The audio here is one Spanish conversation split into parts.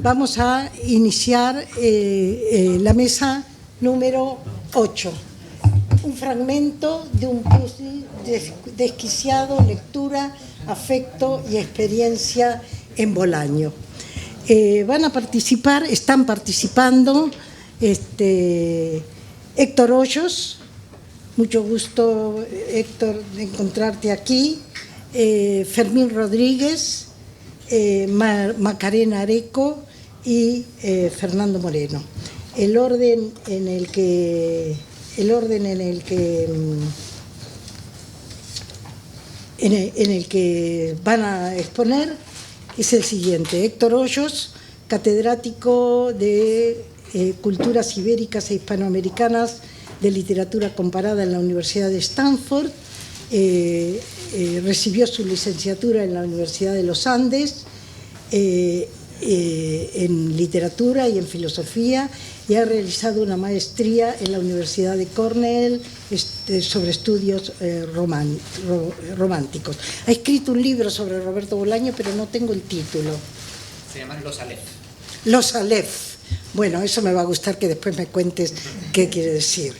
Vamos a iniciar la mesa número 8. Un fragmento de un puzzle desquiciado, lectura, afecto y experiencia en Bolaño. Van a participar, están participando Héctor Hoyos, mucho gusto Héctor de encontrarte aquí, Fermín Rodríguez, Macarena Areco y Fernando Moreno. El orden en el que van a exponer es el siguiente: Héctor Hoyos, catedrático de Culturas Ibéricas e Hispanoamericanas de Literatura Comparada en la Universidad de Stanford, recibió su licenciatura en la Universidad de los Andes en literatura y en filosofía, y ha realizado una maestría en la Universidad de Cornell sobre estudios románticos. Ha escrito un libro sobre Roberto Bolaño, pero no tengo el título. Se llaman Los Aleph. Los Aleph. Bueno, eso me va a gustar que después me cuentes qué quiere decir.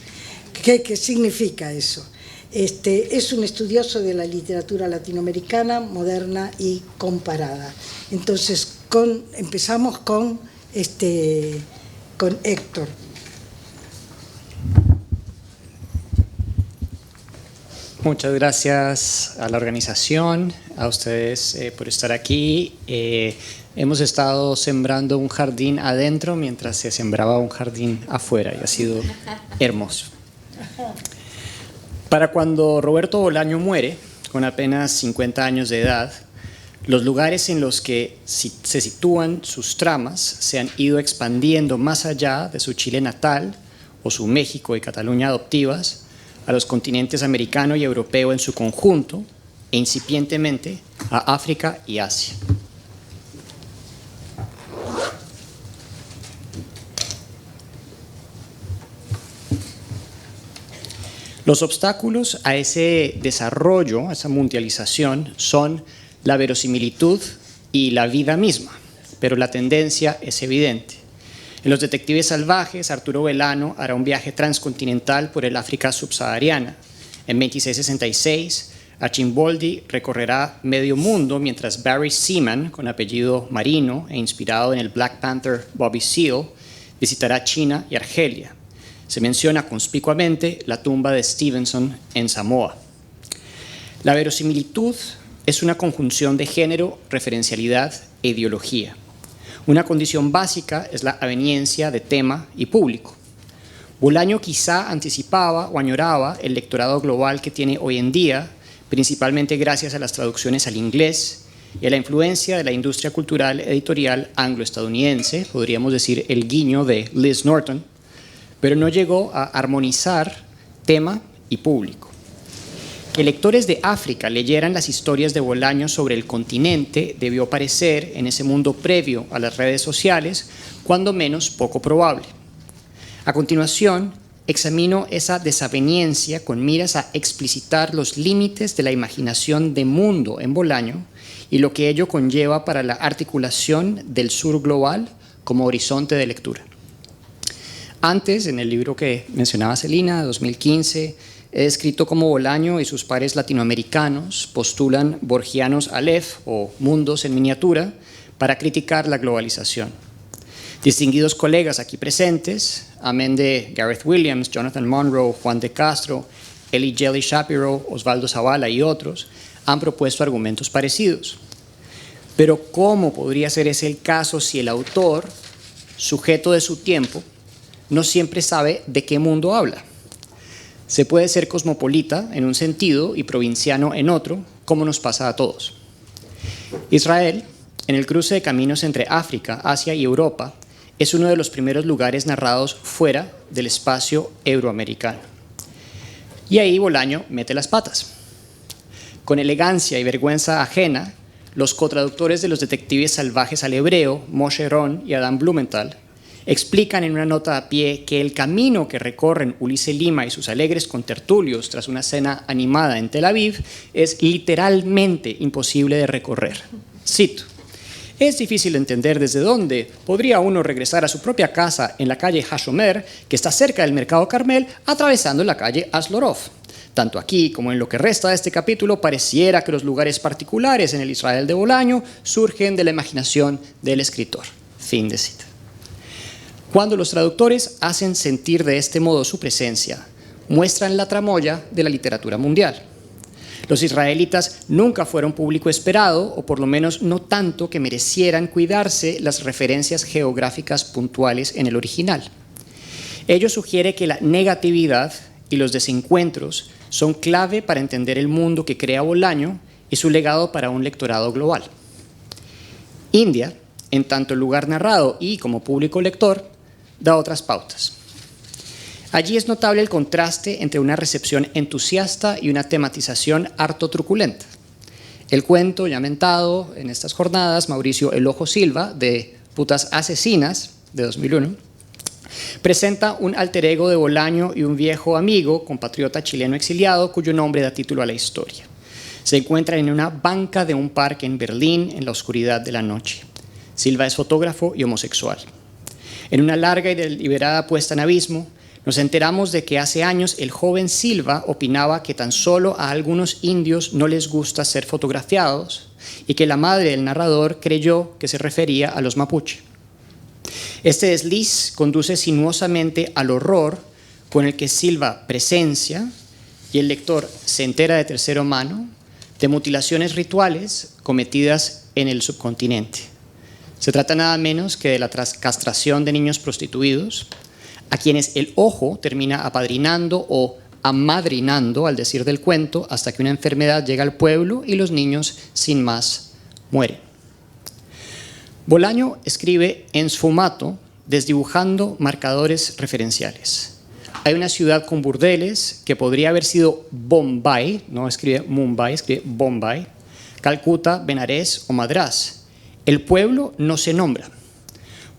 ¿Qué significa eso? Es un estudioso de la literatura latinoamericana, moderna y comparada. Entonces, empezamos con Héctor. Muchas gracias a la organización, a ustedes por estar aquí. Hemos estado sembrando un jardín adentro mientras se sembraba un jardín afuera y ha sido hermoso. Para cuando Roberto Bolaño muere, con apenas 50 años de edad, los lugares en los que se sitúan sus tramas se han ido expandiendo más allá de su Chile natal o su México y Cataluña adoptivas, a los continentes americano y europeo en su conjunto e incipientemente a África y Asia. Los obstáculos a ese desarrollo, a esa mundialización, son la verosimilitud y la vida misma, pero la tendencia es evidente. En Los Detectives Salvajes, Arturo Belano hará un viaje transcontinental por el África subsahariana. En 2666, Archimboldi recorrerá medio mundo, mientras Barry Seaman, con apellido Marino e inspirado en el Black Panther Bobby Seale, visitará China y Argelia. Se menciona conspicuamente la tumba de Stevenson en Samoa. La verosimilitud es una conjunción de género, referencialidad e ideología. Una condición básica es la aveniencia de tema y público. Bolaño quizá anticipaba o añoraba el lectorado global que tiene hoy en día, principalmente gracias a las traducciones al inglés y a la influencia de la industria cultural editorial anglo-estadounidense, podríamos decir el guiño de Liz Norton, pero no llegó a armonizar tema y público. Que lectores de África leyeran las historias de Bolaño sobre el continente debió parecer, en ese mundo previo a las redes sociales, cuando menos poco probable. A continuación, examino esa desaveniencia con miras a explicitar los límites de la imaginación de mundo en Bolaño y lo que ello conlleva para la articulación del sur global como horizonte de lectura. Antes, en el libro que mencionaba Celina, 2015, he descrito cómo Bolaño y sus pares latinoamericanos postulan borgianos Aleph o mundos en miniatura para criticar la globalización. Distinguidos colegas aquí presentes, amén de Gareth Williams, Jonathan Monroe, Juan de Castro, Eli Jelly Shapiro, Osvaldo Zavala y otros, han propuesto argumentos parecidos. Pero ¿cómo podría ser ese el caso si el autor, sujeto de su tiempo, no siempre sabe de qué mundo habla? Se puede ser cosmopolita en un sentido y provinciano en otro, como nos pasa a todos. Israel, en el cruce de caminos entre África, Asia y Europa, es uno de los primeros lugares narrados fuera del espacio euroamericano. Y ahí Bolaño mete las patas. Con elegancia y vergüenza ajena, los cotraductores de Los Detectives Salvajes al hebreo, Moshe Ron y Adam Blumenthal, explican en una nota a pie que el camino que recorren Ulises Lima y sus alegres contertulios tras una cena animada en Tel Aviv es literalmente imposible de recorrer. Cito: es difícil entender desde dónde podría uno regresar a su propia casa en la calle Hashomer, que está cerca del mercado Carmel, atravesando la calle Aslorov. Tanto aquí como en lo que resta de este capítulo, pareciera que los lugares particulares en el Israel de Bolaño surgen de la imaginación del escritor. Fin de cita. Cuando los traductores hacen sentir de este modo su presencia, muestran la tramoya de la literatura mundial. Los israelitas nunca fueron público esperado, o por lo menos no tanto que merecieran cuidarse las referencias geográficas puntuales en el original. Ello sugiere que la negatividad y los desencuentros son clave para entender el mundo que crea Bolaño y su legado para un lectorado global. India, en tanto lugar narrado y como público lector, da otras pautas. Allí es notable el contraste entre una recepción entusiasta y una tematización harto truculenta. El cuento ya mentado en estas jornadas, Mauricio El Ojo Silva, de Putas Asesinas, de 2001, presenta un alter ego de Bolaño y un viejo amigo, compatriota chileno exiliado, cuyo nombre da título a la historia. Se encuentran en una banca de un parque en Berlín en la oscuridad de la noche. Silva es fotógrafo y homosexual. En una larga y deliberada puesta en abismo, nos enteramos de que hace años el joven Silva opinaba que tan solo a algunos indios no les gusta ser fotografiados y que la madre del narrador creyó que se refería a los mapuche. Este desliz conduce sinuosamente al horror con el que Silva presencia y el lector se entera de tercera mano de mutilaciones rituales cometidas en el subcontinente. Se trata nada menos que de la castración de niños prostituidos, a quienes el ojo termina apadrinando o amadrinando, al decir del cuento, hasta que una enfermedad llega al pueblo y los niños, sin más, mueren. Bolaño escribe en sfumato, desdibujando marcadores referenciales. Hay una ciudad con burdeles que podría haber sido Bombay, no escribe Mumbai, escribe Bombay, Calcuta, Benarés o Madrás. El pueblo no se nombra.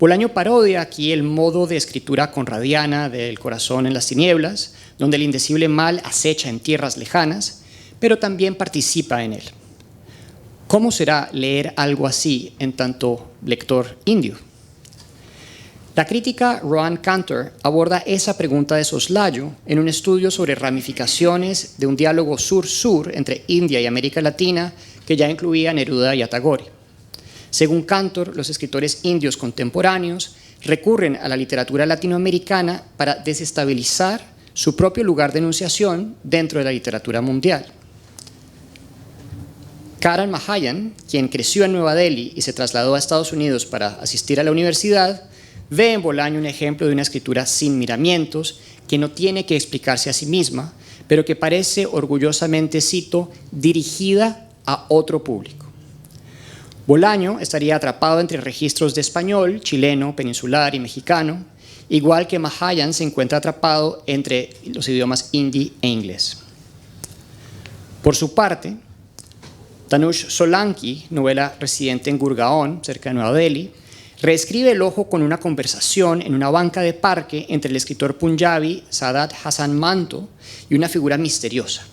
Bolaño parodia aquí el modo de escritura conradiana del Corazón en las tinieblas, donde el indecible mal acecha en tierras lejanas, pero también participa en él. ¿Cómo será leer algo así en tanto lector indio? La crítica Rohan Cantor aborda esa pregunta de soslayo en un estudio sobre ramificaciones de un diálogo sur-sur entre India y América Latina que ya incluía Neruda y a Tagore. Según Cantor, los escritores indios contemporáneos recurren a la literatura latinoamericana para desestabilizar su propio lugar de enunciación dentro de la literatura mundial. Karan Mahajan, quien creció en Nueva Delhi y se trasladó a Estados Unidos para asistir a la universidad, ve en Bolaño un ejemplo de una escritura sin miramientos que no tiene que explicarse a sí misma, pero que parece orgullosamente, cito, dirigida a otro público. Bolaño estaría atrapado entre registros de español, chileno, peninsular y mexicano, igual que Mahajan se encuentra atrapado entre los idiomas hindi e inglés. Por su parte, Tanush Solanki, novela residente en Gurgaon, cerca de Nueva Delhi, reescribe El Ojo con una conversación en una banca de parque entre el escritor punjabi Saadat Hasan Manto y una figura misteriosa.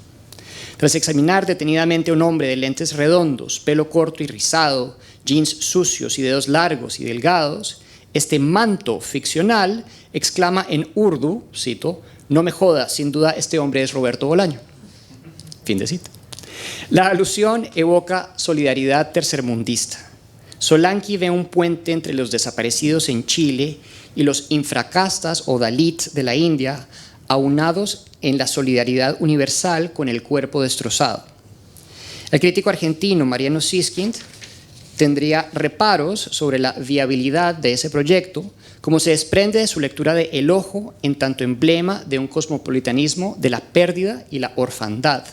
Tras examinar detenidamente a un hombre de lentes redondos, pelo corto y rizado, jeans sucios y dedos largos y delgados, este manto ficcional exclama en urdu, cito, «No me joda, sin duda este hombre es Roberto Bolaño». Fin de cita. La alusión evoca solidaridad tercermundista. Solanki ve un puente entre los desaparecidos en Chile y los infracastas o dalits de la India, aunados en la solidaridad universal con el cuerpo destrozado. El crítico argentino Mariano Siskind tendría reparos sobre la viabilidad de ese proyecto, como se desprende de su lectura de El Ojo en tanto emblema de un cosmopolitanismo de la pérdida y la orfandad.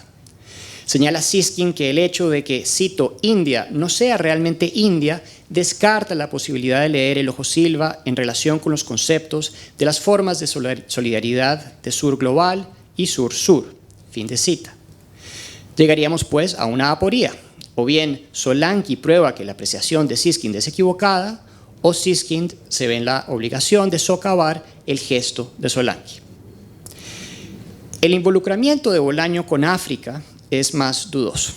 Señala Siskind que el hecho de que, cito, India no sea realmente India, descarta la posibilidad de leer El Ojo Silva en relación con los conceptos de las formas de solidaridad de sur global y sur-sur. Fin de cita. Llegaríamos pues a una aporía. O bien Solanki prueba que la apreciación de Siskind es equivocada, o Siskind se ve en la obligación de socavar el gesto de Solanki. El involucramiento de Bolaño con África es más dudoso.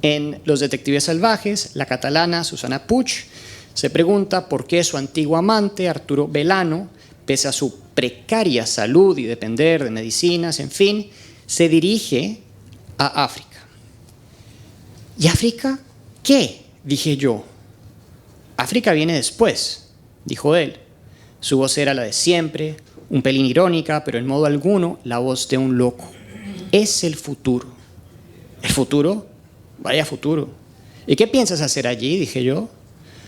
En Los detectives salvajes, la catalana Susana Puig se pregunta por qué su antiguo amante, Arturo Belano, pese a su precaria salud y depender de medicinas, en fin, se dirige a África. ¿Y África qué?, dije yo. África viene después, dijo él. Su voz era la de siempre, un pelín irónica, pero en modo alguno la voz de un loco. Es el futuro. ¿El futuro? Vaya futuro. ¿Y qué piensas hacer allí?, dije yo.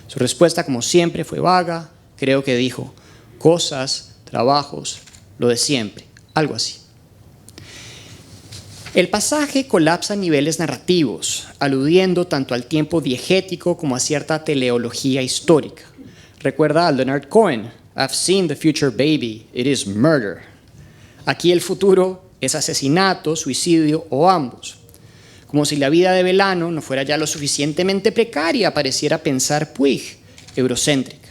Su respuesta, como siempre, fue vaga. Creo que dijo cosas, trabajos, lo de siempre, algo así. El pasaje colapsa niveles narrativos, aludiendo tanto al tiempo diegético como a cierta teleología histórica. Recuerda a Leonard Cohen, I've seen the future, baby, it is murder. Aquí el futuro es asesinato, suicidio o ambos. Como si la vida de Belano no fuera ya lo suficientemente precaria, pareciera pensar Puig, eurocéntrica.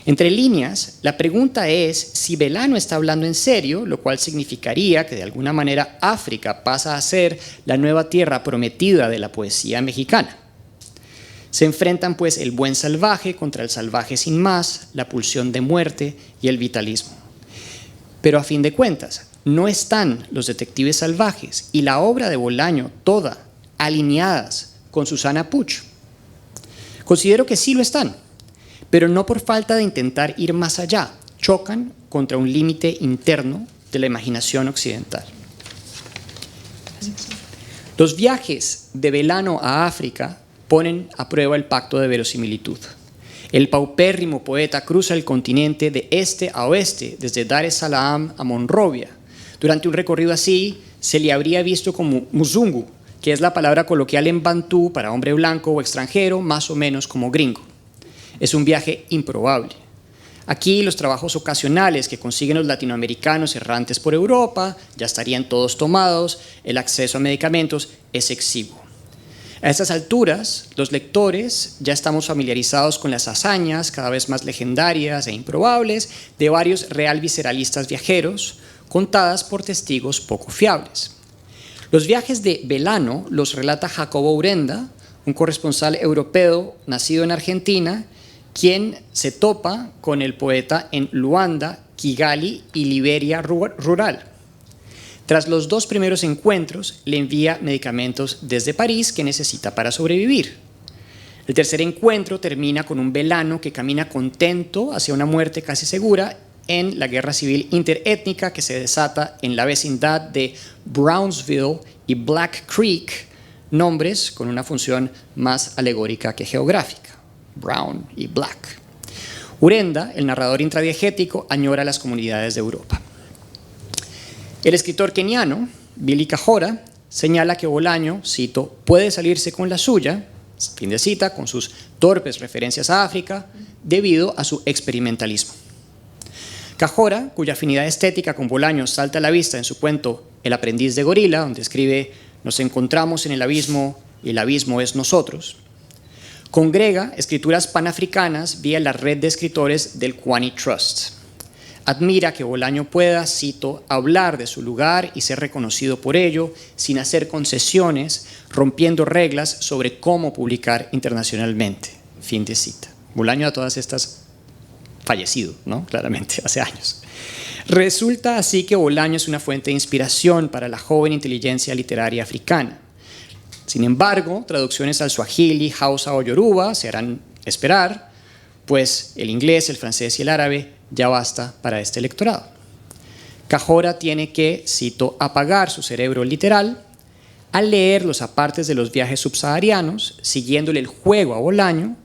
Entre líneas, la pregunta es si Belano está hablando en serio, lo cual significaría que de alguna manera África pasa a ser la nueva tierra prometida de la poesía mexicana. Se enfrentan pues el buen salvaje contra el salvaje sin más, la pulsión de muerte y el vitalismo. Pero a fin de cuentas, no están Los detectives salvajes y la obra de Bolaño toda alineadas con Susana Puig. Considero que sí lo están, pero no por falta de intentar ir más allá. Chocan contra un límite interno de la imaginación occidental. Los viajes de Belano a África ponen a prueba el pacto de verosimilitud. El paupérrimo poeta cruza el continente de este a oeste, desde Dar es Salaam a Monrovia. Durante un recorrido así, se le habría visto como muzungu, que es la palabra coloquial en bantú para hombre blanco o extranjero, más o menos como gringo. Es un viaje improbable. Aquí los trabajos ocasionales que consiguen los latinoamericanos errantes por Europa ya estarían todos tomados, el acceso a medicamentos es exiguo. A estas alturas, los lectores ya estamos familiarizados con las hazañas cada vez más legendarias e improbables de varios real visceralistas viajeros, contadas por testigos poco fiables. Los viajes de Belano los relata Jacobo Urenda, un corresponsal europeo nacido en Argentina, quien se topa con el poeta en Luanda, Kigali y Liberia rural. Tras los dos primeros encuentros, le envía medicamentos desde París que necesita para sobrevivir. El tercer encuentro termina con un Belano que camina contento hacia una muerte casi segura en la guerra civil interétnica que se desata en la vecindad de Brownsville y Black Creek, nombres con una función más alegórica que geográfica. Brown y Black. Urenda, el narrador intradiegético, añora las comunidades de Europa. El escritor keniano, Billy Cajora, señala que Bolaño, cito, puede salirse con la suya, fin de cita, con sus torpes referencias a África, debido a su experimentalismo. Cajora, cuya afinidad estética con Bolaño salta a la vista en su cuento El aprendiz de gorila, donde escribe, nos encontramos en el abismo y el abismo es nosotros, congrega escrituras panafricanas vía la red de escritores del Kwani Trust. Admira que Bolaño pueda, cito, hablar de su lugar y ser reconocido por ello, sin hacer concesiones, rompiendo reglas sobre cómo publicar internacionalmente. Fin de cita. Bolaño a todas estas fallecido, ¿no? Claramente, hace años. Resulta así que Bolaño es una fuente de inspiración para la joven inteligencia literaria africana. Sin embargo, traducciones al suajili, hausa o yoruba se harán esperar, pues el inglés, el francés y el árabe ya basta para este electorado. Cajora tiene que, cito, apagar su cerebro literal al leer los apartes de los viajes subsaharianos, siguiéndole el juego a Bolaño,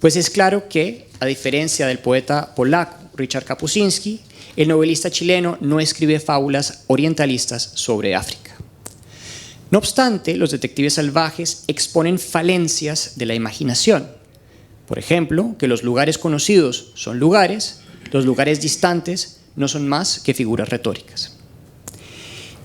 pues es claro que, a diferencia del poeta polaco Richard Kapuscinski, el novelista chileno no escribe fábulas orientalistas sobre África. No obstante, los detectives salvajes exponen falencias de la imaginación. Por ejemplo, que los lugares conocidos son lugares, los lugares distantes no son más que figuras retóricas.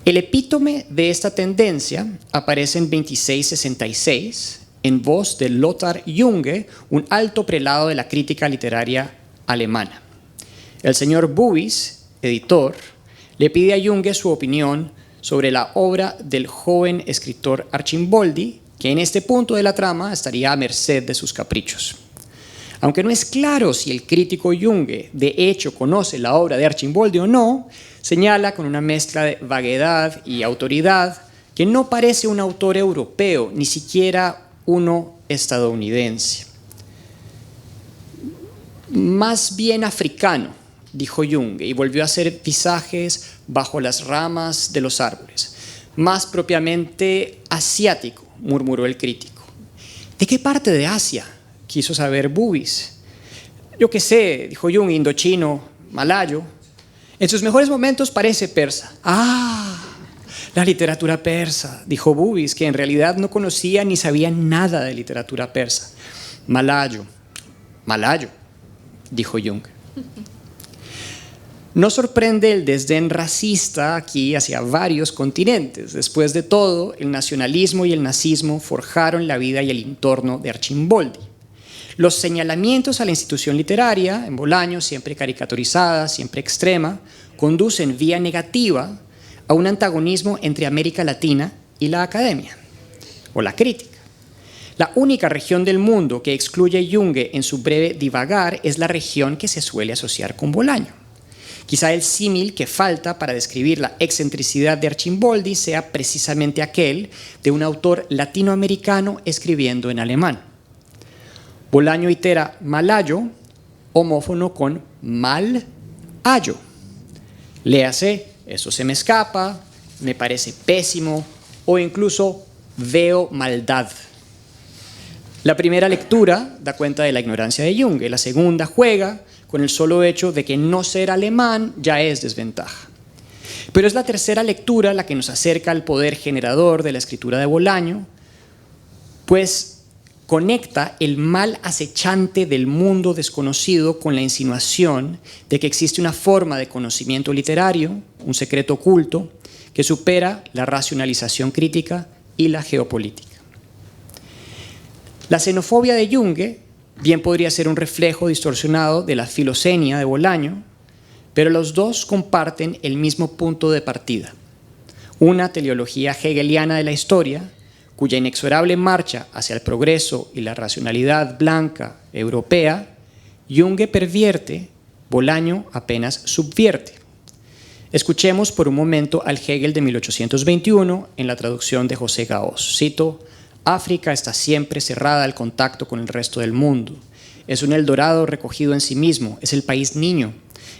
El epítome de esta tendencia aparece en 2666, en voz de Lothar Junge, un alto prelado de la crítica literaria alemana. El señor Bubis, editor, le pide a Junge su opinión sobre la obra del joven escritor Archimboldi, que en este punto de la trama estaría a merced de sus caprichos. Aunque no es claro si el crítico Junge de hecho conoce la obra de Arcimboldi o no, señala con una mezcla de vaguedad y autoridad que no parece un autor europeo, ni siquiera uno estadounidense. Más bien africano, dijo Junge, y volvió a hacer visajes bajo las ramas de los árboles. Más propiamente asiático, murmuró el crítico. ¿De qué parte de Asia?, quiso saber Bubis. Yo qué sé, dijo Junge, indochino, malayo. En sus mejores momentos parece persa. Ah, la literatura persa, dijo Bubis, que en realidad no conocía ni sabía nada de literatura persa. Malayo, dijo Junge. No sorprende el desdén racista aquí hacia varios continentes. Después de todo, el nacionalismo y el nazismo forjaron la vida y el entorno de Arcimboldi. Los señalamientos a la institución literaria, en Bolaño, siempre caricaturizada, siempre extrema, conducen vía negativa a un antagonismo entre América Latina y la academia, o la crítica. La única región del mundo que excluye Junge en su breve divagar es la región que se suele asociar con Bolaño. Quizá el símil que falta para describir la excentricidad de Arcimboldi sea precisamente aquel de un autor latinoamericano escribiendo en alemán. Bolaño itera malayo, homófono con mal-ayo. Léase, eso se me escapa, me parece pésimo o incluso veo maldad. La primera lectura da cuenta de la ignorancia de Junge, la segunda juega con el solo hecho de que no ser alemán ya es desventaja. Pero es la tercera lectura la que nos acerca al poder generador de la escritura de Bolaño, pues conecta el mal acechante del mundo desconocido con la insinuación de que existe una forma de conocimiento literario, un secreto oculto, que supera la racionalización crítica y la geopolítica. La xenofobia de Junge bien podría ser un reflejo distorsionado de la filocenia de Bolaño, pero los dos comparten el mismo punto de partida, una teleología hegeliana de la historia, cuya inexorable marcha hacia el progreso y la racionalidad blanca europea, Junge pervierte, Bolaño apenas subvierte. Escuchemos por un momento al Hegel de 1821 en la traducción de José Gaos. Cito: África está siempre cerrada al contacto con el resto del mundo. Es un Eldorado recogido en sí mismo, es el país niño,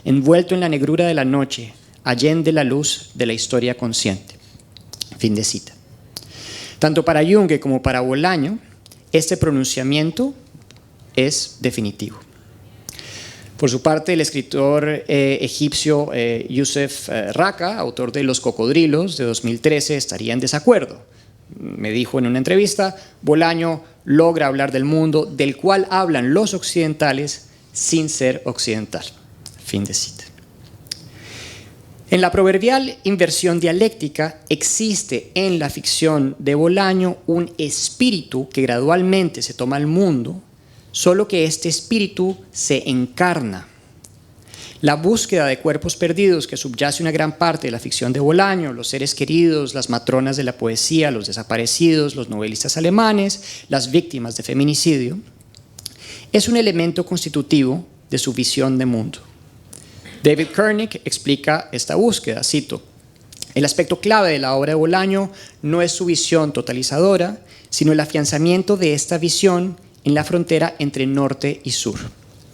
envuelto en la negrura de la noche, allende la luz de la historia consciente. Fin de cita. Tanto para Junge como para Bolaño, este pronunciamiento es definitivo. Por su parte, el escritor egipcio Youssef Raka, autor de Los cocodrilos de 2013, estaría en desacuerdo. Me dijo en una entrevista, Bolaño logra hablar del mundo del cual hablan los occidentales sin ser occidental. Fin de cita. En la proverbial inversión dialéctica existe en la ficción de Bolaño un espíritu que gradualmente se toma al mundo, solo que este espíritu se encarna. La búsqueda de cuerpos perdidos que subyace una gran parte de la ficción de Bolaño, los seres queridos, las matronas de la poesía, los desaparecidos, los novelistas alemanes, las víctimas de feminicidio, es un elemento constitutivo de su visión de mundo. David Koenig explica esta búsqueda, cito: el aspecto clave de la obra de Bolaño no es su visión totalizadora, sino el afianzamiento de esta visión en la frontera entre norte y sur.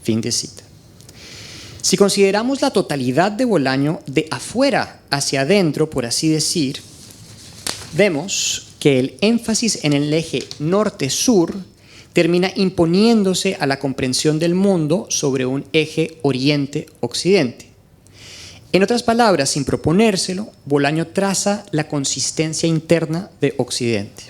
Fin de cita. Si consideramos la totalidad de Bolaño de afuera hacia adentro, por así decir, vemos que el énfasis en el eje norte-sur termina imponiéndose a la comprensión del mundo sobre un eje oriente-occidente. En otras palabras, sin proponérselo, Bolaño traza la consistencia interna de Occidente.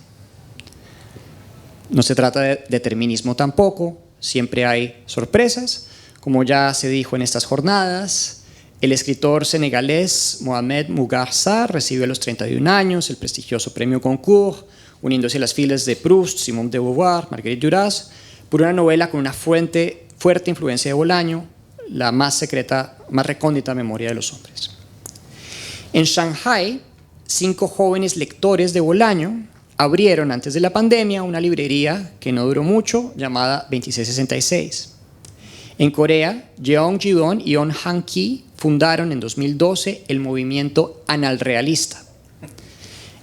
No se trata de determinismo tampoco, siempre hay sorpresas. Como ya se dijo en estas jornadas, el escritor senegalés Mohamed Mbougar Sarr recibe a los 31 años el prestigioso premio Goncourt, uniéndose a las filas de Proust, Simone de Beauvoir, Marguerite Duras, por una novela con una fuerte influencia de Bolaño, la más secreta, más recóndita memoria de los hombres. En Shanghái, 5 jóvenes lectores de Bolaño, abrieron antes de la pandemia una librería que no duró mucho llamada 2666. En Corea, Jeong Ji-won y On Han-ki fundaron en 2012 el movimiento analrealista.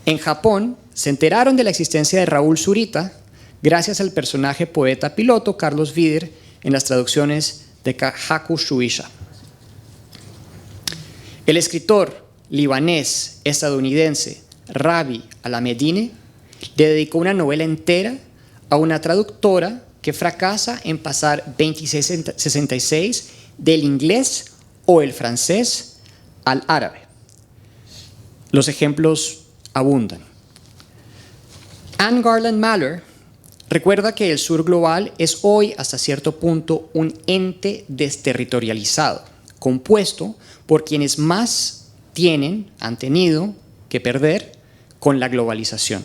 En Japón, se enteraron de la existencia de Raúl Zurita gracias al personaje poeta piloto Carlos Vider en las traducciones de Haku Shueisha. El escritor libanés estadounidense Rabi Alamedine le dedicó una novela entera a una traductora que fracasa en pasar 2666 del inglés o el francés al árabe. Los ejemplos abundan. Anne Garland Mahler recuerda que el sur global es hoy hasta cierto punto un ente desterritorializado, compuesto por quienes más han tenido que perder con la globalización.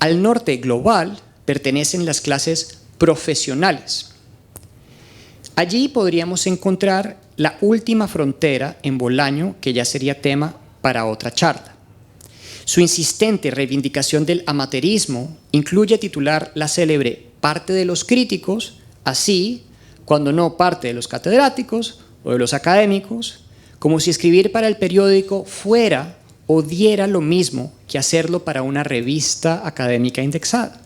Al norte global pertenecen las clases profesionales. Allí podríamos encontrar la última frontera en Bolaño, que ya sería tema para otra charla. Su insistente reivindicación del amateurismo incluye titular la célebre parte de los críticos, así, cuando no parte de los catedráticos o de los académicos, como si escribir para el periódico fuera o diera lo mismo que hacerlo para una revista académica indexada.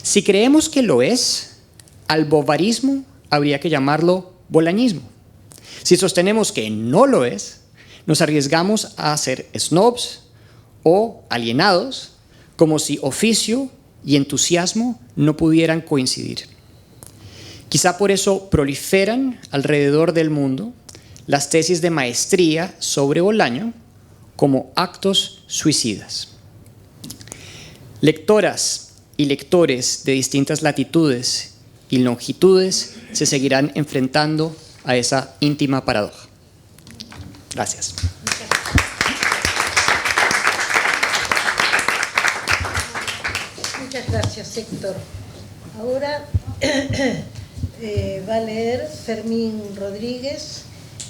Si creemos que lo es, al bovarismo habría que llamarlo bolañismo. Si sostenemos que no lo es, nos arriesgamos a ser snobs o alienados, como si oficio y entusiasmo no pudieran coincidir. Quizá por eso proliferan alrededor del mundo las tesis de maestría sobre Bolaño como actos suicidas. Lectoras y lectores de distintas latitudes y longitudes se seguirán enfrentando a esa íntima paradoja. Gracias. Muchas gracias, Héctor. Ahora va a leer Fermín Rodríguez,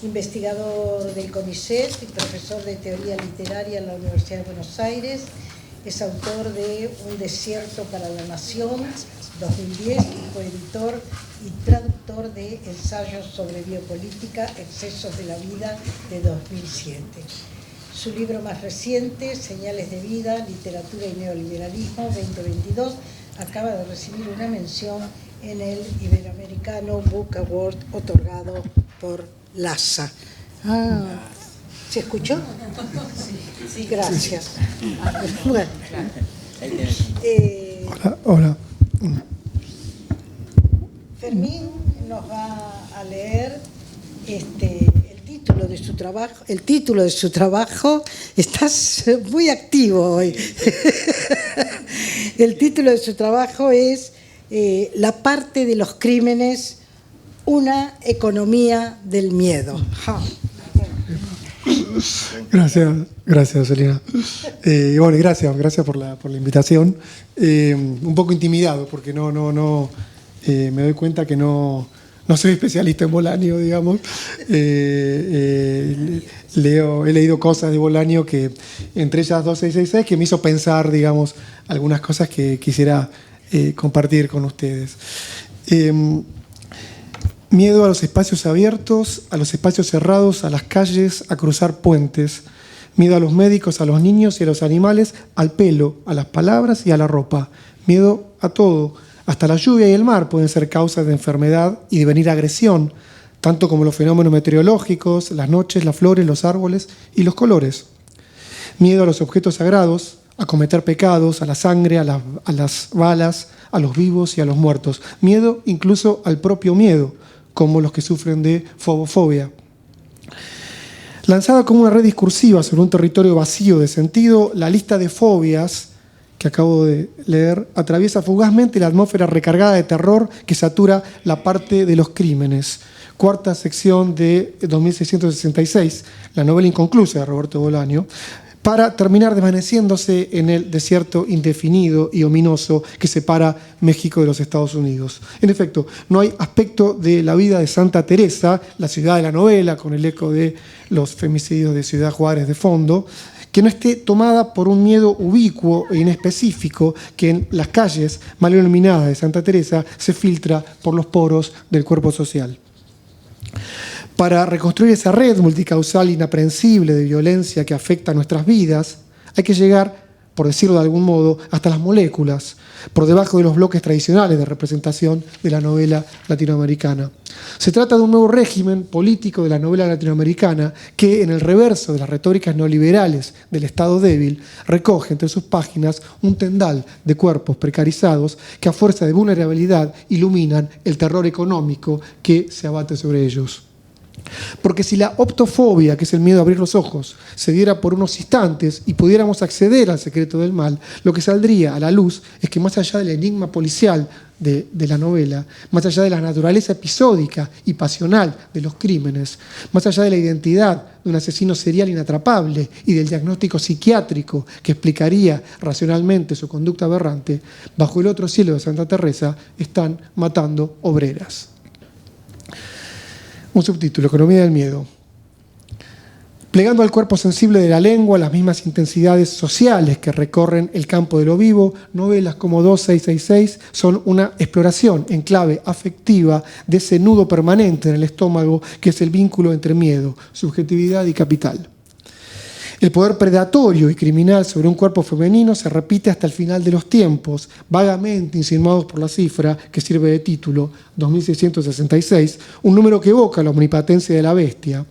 investigador del CONICET y profesor de teoría literaria en la Universidad de Buenos Aires. Es autor de Un desierto para la nación, 2010, y coeditor y traductor de Ensayos sobre biopolítica, excesos de la vida, de 2007. Su libro más reciente, Señales de vida, literatura y neoliberalismo, 2022, acaba de recibir una mención en el Iberoamericano Book Award otorgado por LASA. ¿Se escuchó? Sí. Gracias. Bueno. Hola. Fermín nos va a leer el título de su trabajo. El título de su trabajo, estás muy activo hoy. El título de su trabajo es La parte de los crímenes, una economía del miedo. Gracias, Selena. Y bueno, gracias por la invitación. Un poco intimidado porque me doy cuenta que no soy especialista en Bolaño, digamos. He leído cosas de Bolaño, que entre ellas 2666, que me hizo pensar, digamos, algunas cosas que quisiera compartir con ustedes. Miedo a los espacios abiertos, a los espacios cerrados, a las calles, a cruzar puentes. Miedo a los médicos, a los niños y a los animales, al pelo, a las palabras y a la ropa. Miedo a todo. Hasta la lluvia y el mar pueden ser causas de enfermedad y devenir agresión, tanto como los fenómenos meteorológicos, las noches, las flores, los árboles y los colores. Miedo a los objetos sagrados, a cometer pecados, a la sangre, a las balas, a los vivos y a los muertos. Miedo incluso al propio miedo, como los que sufren de fobofobia. Lanzada como una red discursiva sobre un territorio vacío de sentido, la lista de fobias que acabo de leer atraviesa fugazmente la atmósfera recargada de terror que satura la parte de los crímenes. Cuarta sección de 2666, la novela inconclusa de Roberto Bolaño, para terminar desvaneciéndose en el desierto indefinido y ominoso que separa México de los Estados Unidos. En efecto, no hay aspecto de la vida de Santa Teresa, la ciudad de la novela, con el eco de los femicidios de Ciudad Juárez de fondo, que no esté tomada por un miedo ubicuo e inespecífico que en las calles mal iluminadas de Santa Teresa se filtra por los poros del cuerpo social. Para reconstruir esa red multicausal inaprehensible de violencia que afecta a nuestras vidas, hay que llegar, por decirlo de algún modo, hasta las moléculas, por debajo de los bloques tradicionales de representación de la novela latinoamericana. Se trata de un nuevo régimen político de la novela latinoamericana que, en el reverso de las retóricas neoliberales del Estado débil, recoge entre sus páginas un tendal de cuerpos precarizados que a fuerza de vulnerabilidad iluminan el terror económico que se abate sobre ellos. Porque si la optofobia, que es el miedo a abrir los ojos, se diera por unos instantes y pudiéramos acceder al secreto del mal, lo que saldría a la luz es que más allá del enigma policial de la novela, más allá de la naturaleza episódica y pasional de los crímenes, más allá de la identidad de un asesino serial inatrapable y del diagnóstico psiquiátrico que explicaría racionalmente su conducta aberrante, bajo el otro cielo de Santa Teresa están matando obreras. Un subtítulo, Economía del miedo. Plegando al cuerpo sensible de la lengua las mismas intensidades sociales que recorren el campo de lo vivo, novelas como 2666 son una exploración en clave afectiva de ese nudo permanente en el estómago que es el vínculo entre miedo, subjetividad y capital. El poder predatorio y criminal sobre un cuerpo femenino se repite hasta el final de los tiempos, vagamente insinuados por la cifra que sirve de título, 2666, un número que evoca la omnipotencia de la bestia,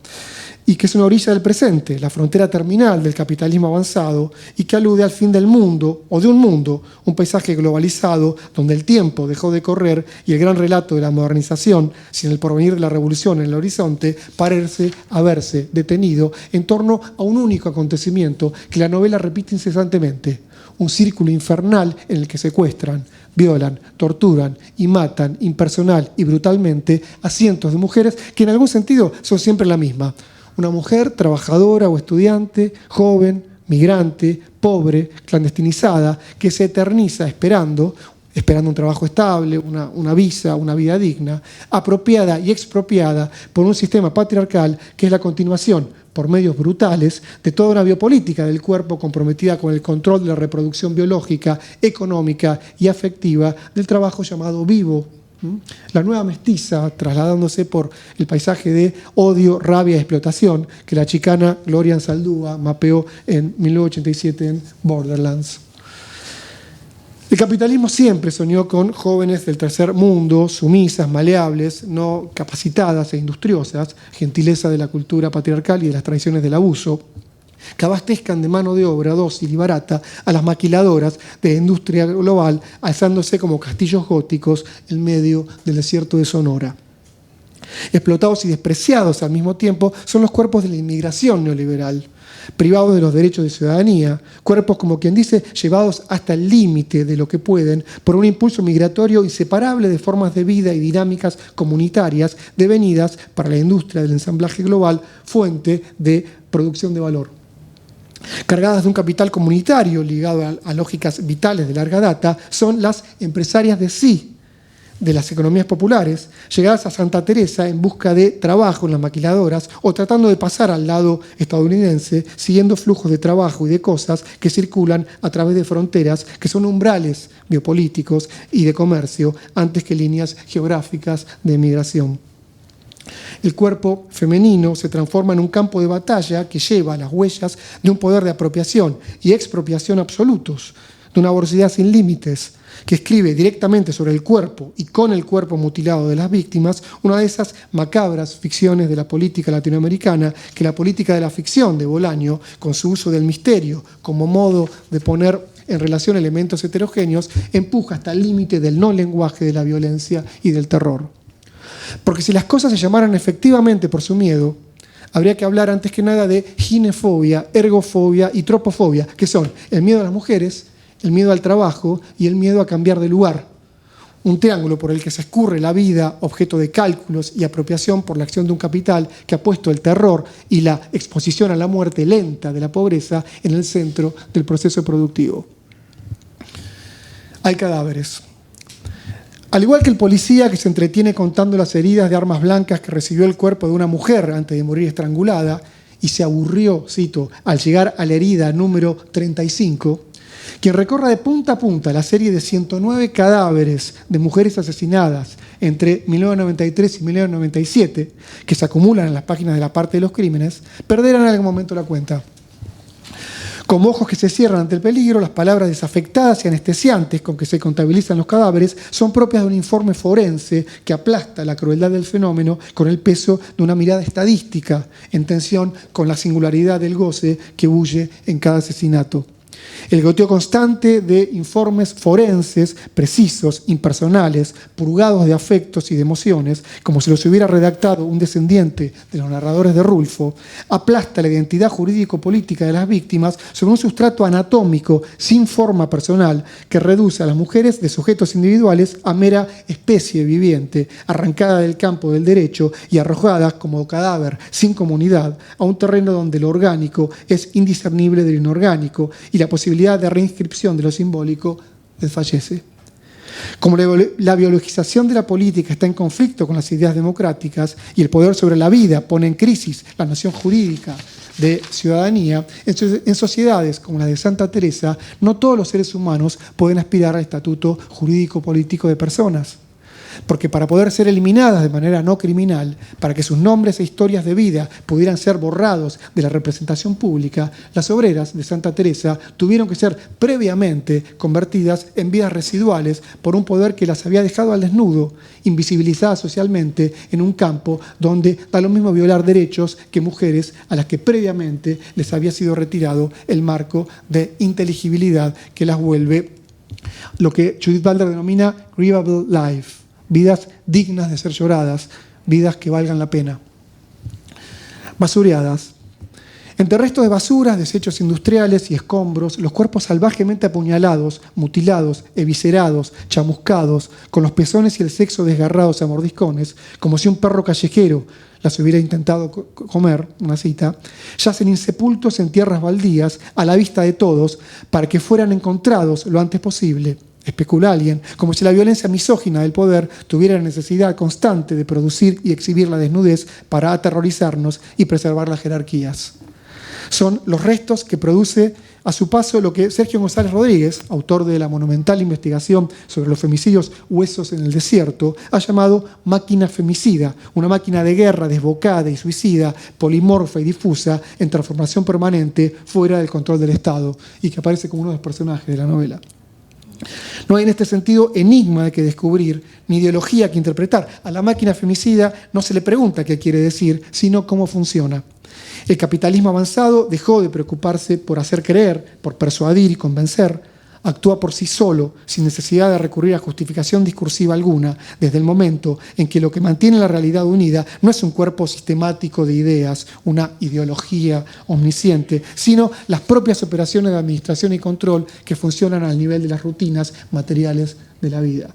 y que es una orilla del presente, la frontera terminal del capitalismo avanzado, y que alude al fin del mundo, o de un mundo, un paisaje globalizado donde el tiempo dejó de correr y el gran relato de la modernización, sin el porvenir de la revolución en el horizonte, parece haberse detenido en torno a un único acontecimiento que la novela repite incesantemente: un círculo infernal en el que secuestran, violan, torturan y matan impersonal y brutalmente a cientos de mujeres que en algún sentido son siempre la misma. Una mujer trabajadora o estudiante, joven, migrante, pobre, clandestinizada, que se eterniza esperando un trabajo estable, una visa, una vida digna, apropiada y expropiada por un sistema patriarcal que es la continuación, por medios brutales, de toda una biopolítica del cuerpo comprometida con el control de la reproducción biológica, económica y afectiva del trabajo llamado vivo. La nueva mestiza, trasladándose por el paisaje de odio, rabia y explotación que la chicana Gloria Anzaldúa mapeó en 1987 en Borderlands. El capitalismo siempre soñó con jóvenes del tercer mundo, sumisas, maleables, no capacitadas e industriosas, gentileza de la cultura patriarcal y de las tradiciones del abuso, que abastezcan de mano de obra dócil y barata a las maquiladoras de la industria global, alzándose como castillos góticos en medio del desierto de Sonora. Explotados y despreciados al mismo tiempo son los cuerpos de la inmigración neoliberal, privados de los derechos de ciudadanía, cuerpos, como quien dice, llevados hasta el límite de lo que pueden por un impulso migratorio inseparable de formas de vida y dinámicas comunitarias devenidas para la industria del ensamblaje global fuente de producción de valor. Cargadas de un capital comunitario ligado a lógicas vitales de larga data, son las empresarias de sí, de las economías populares, llegadas a Santa Teresa en busca de trabajo en las maquiladoras o tratando de pasar al lado estadounidense, siguiendo flujos de trabajo y de cosas que circulan a través de fronteras que son umbrales biopolíticos y de comercio antes que líneas geográficas de migración. El cuerpo femenino se transforma en un campo de batalla que lleva las huellas de un poder de apropiación y expropiación absolutos, de una voracidad sin límites, que escribe directamente sobre el cuerpo y con el cuerpo mutilado de las víctimas, una de esas macabras ficciones de la política latinoamericana que la política de la ficción de Bolaño, con su uso del misterio como modo de poner en relación elementos heterogéneos, empuja hasta el límite del no lenguaje de la violencia y del terror. Porque si las cosas se llamaran efectivamente por su miedo, habría que hablar antes que nada de ginefobia, ergofobia y tropofobia, que son el miedo a las mujeres, el miedo al trabajo y el miedo a cambiar de lugar. Un triángulo por el que se escurre la vida, objeto de cálculos y apropiación por la acción de un capital que ha puesto el terror y la exposición a la muerte lenta de la pobreza en el centro del proceso productivo. Hay cadáveres. Al igual que el policía que se entretiene contando las heridas de armas blancas que recibió el cuerpo de una mujer antes de morir estrangulada, y se aburrió, cito, al llegar a la herida número 35, quien recorra de punta a punta la serie de 109 cadáveres de mujeres asesinadas entre 1993 y 1997, que se acumulan en las páginas de la parte de los crímenes, perderán en algún momento la cuenta. Como ojos que se cierran ante el peligro, las palabras desafectadas y anestesiantes con que se contabilizan los cadáveres son propias de un informe forense que aplasta la crueldad del fenómeno con el peso de una mirada estadística, en tensión con la singularidad del goce que bulle en cada asesinato. El goteo constante de informes forenses, precisos, impersonales, purgados de afectos y de emociones, como si los hubiera redactado un descendiente de los narradores de Rulfo, aplasta la identidad jurídico-política de las víctimas sobre un sustrato anatómico sin forma personal que reduce a las mujeres de sujetos individuales a mera especie viviente, arrancada del campo del derecho y arrojadas como cadáver sin comunidad a un terreno donde lo orgánico es indiscernible de lo inorgánico y la posibilidad de reinscripción de lo simbólico desfallece. Como la biologización de la política está en conflicto con las ideas democráticas y el poder sobre la vida pone en crisis la noción jurídica de ciudadanía, en sociedades como la de Santa Teresa, no todos los seres humanos pueden aspirar al estatuto jurídico-político de personas. Porque para poder ser eliminadas de manera no criminal, para que sus nombres e historias de vida pudieran ser borrados de la representación pública, las obreras de Santa Teresa tuvieron que ser previamente convertidas en vidas residuales por un poder que las había dejado al desnudo, invisibilizadas socialmente en un campo donde da lo mismo violar derechos que mujeres a las que previamente les había sido retirado el marco de inteligibilidad que las vuelve lo que Judith Butler denomina grievable life. Vidas dignas de ser lloradas, vidas que valgan la pena. Basureadas. Entre restos de basuras, desechos industriales y escombros, los cuerpos salvajemente apuñalados, mutilados, eviscerados, chamuscados, con los pezones y el sexo desgarrados a mordiscones, como si un perro callejero las hubiera intentado comer, una cita, yacen insepultos en tierras baldías a la vista de todos para que fueran encontrados lo antes posible. Especula alguien, como si la violencia misógina del poder tuviera la necesidad constante de producir y exhibir la desnudez para aterrorizarnos y preservar las jerarquías. Son los restos que produce a su paso lo que Sergio González Rodríguez, autor de la monumental investigación sobre los femicidios Huesos en el Desierto, ha llamado máquina femicida, una máquina de guerra desbocada y suicida, polimorfa y difusa, en transformación permanente fuera del control del Estado, y que aparece como uno de los personajes de la novela. No hay en este sentido enigma de que descubrir, ni ideología que interpretar. A la máquina femicida no se le pregunta qué quiere decir, sino cómo funciona. El capitalismo avanzado dejó de preocuparse por hacer creer, por persuadir y convencer. Actúa por sí solo, sin necesidad de recurrir a justificación discursiva alguna, desde el momento en que lo que mantiene la realidad unida no es un cuerpo sistemático de ideas, una ideología omnisciente, sino las propias operaciones de administración y control que funcionan al nivel de las rutinas materiales de la vida.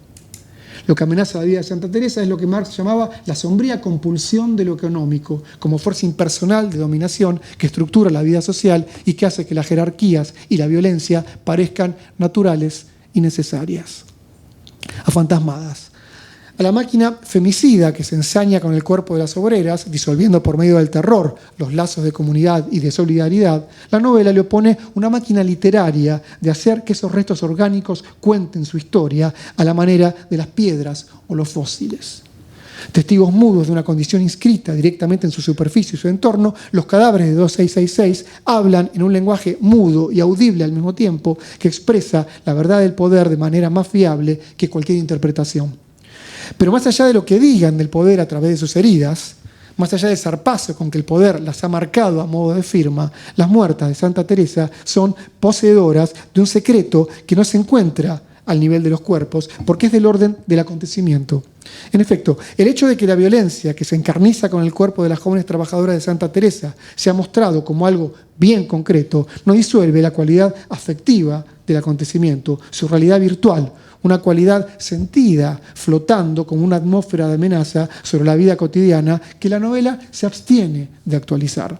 Lo que amenaza la vida de Santa Teresa es lo que Marx llamaba la sombría compulsión de lo económico, como fuerza impersonal de dominación que estructura la vida social y que hace que las jerarquías y la violencia parezcan naturales y necesarias. Afantasmadas. A la máquina femicida que se ensaña con el cuerpo de las obreras, disolviendo por medio del terror los lazos de comunidad y de solidaridad, la novela le opone una máquina literaria de hacer que esos restos orgánicos cuenten su historia a la manera de las piedras o los fósiles. Testigos mudos de una condición inscrita directamente en su superficie y su entorno, los cadáveres de 2666 hablan en un lenguaje mudo y audible al mismo tiempo que expresa la verdad del poder de manera más fiable que cualquier interpretación. Pero más allá de lo que digan del poder a través de sus heridas, más allá del zarpazo con que el poder las ha marcado a modo de firma, las muertas de Santa Teresa son poseedoras de un secreto que no se encuentra al nivel de los cuerpos, porque es del orden del acontecimiento. En efecto, el hecho de que la violencia que se encarniza con el cuerpo de las jóvenes trabajadoras de Santa Teresa se ha mostrado como algo bien concreto, no disuelve la cualidad afectiva del acontecimiento, su realidad virtual, una cualidad sentida, flotando como una atmósfera de amenaza sobre la vida cotidiana que la novela se abstiene de actualizar.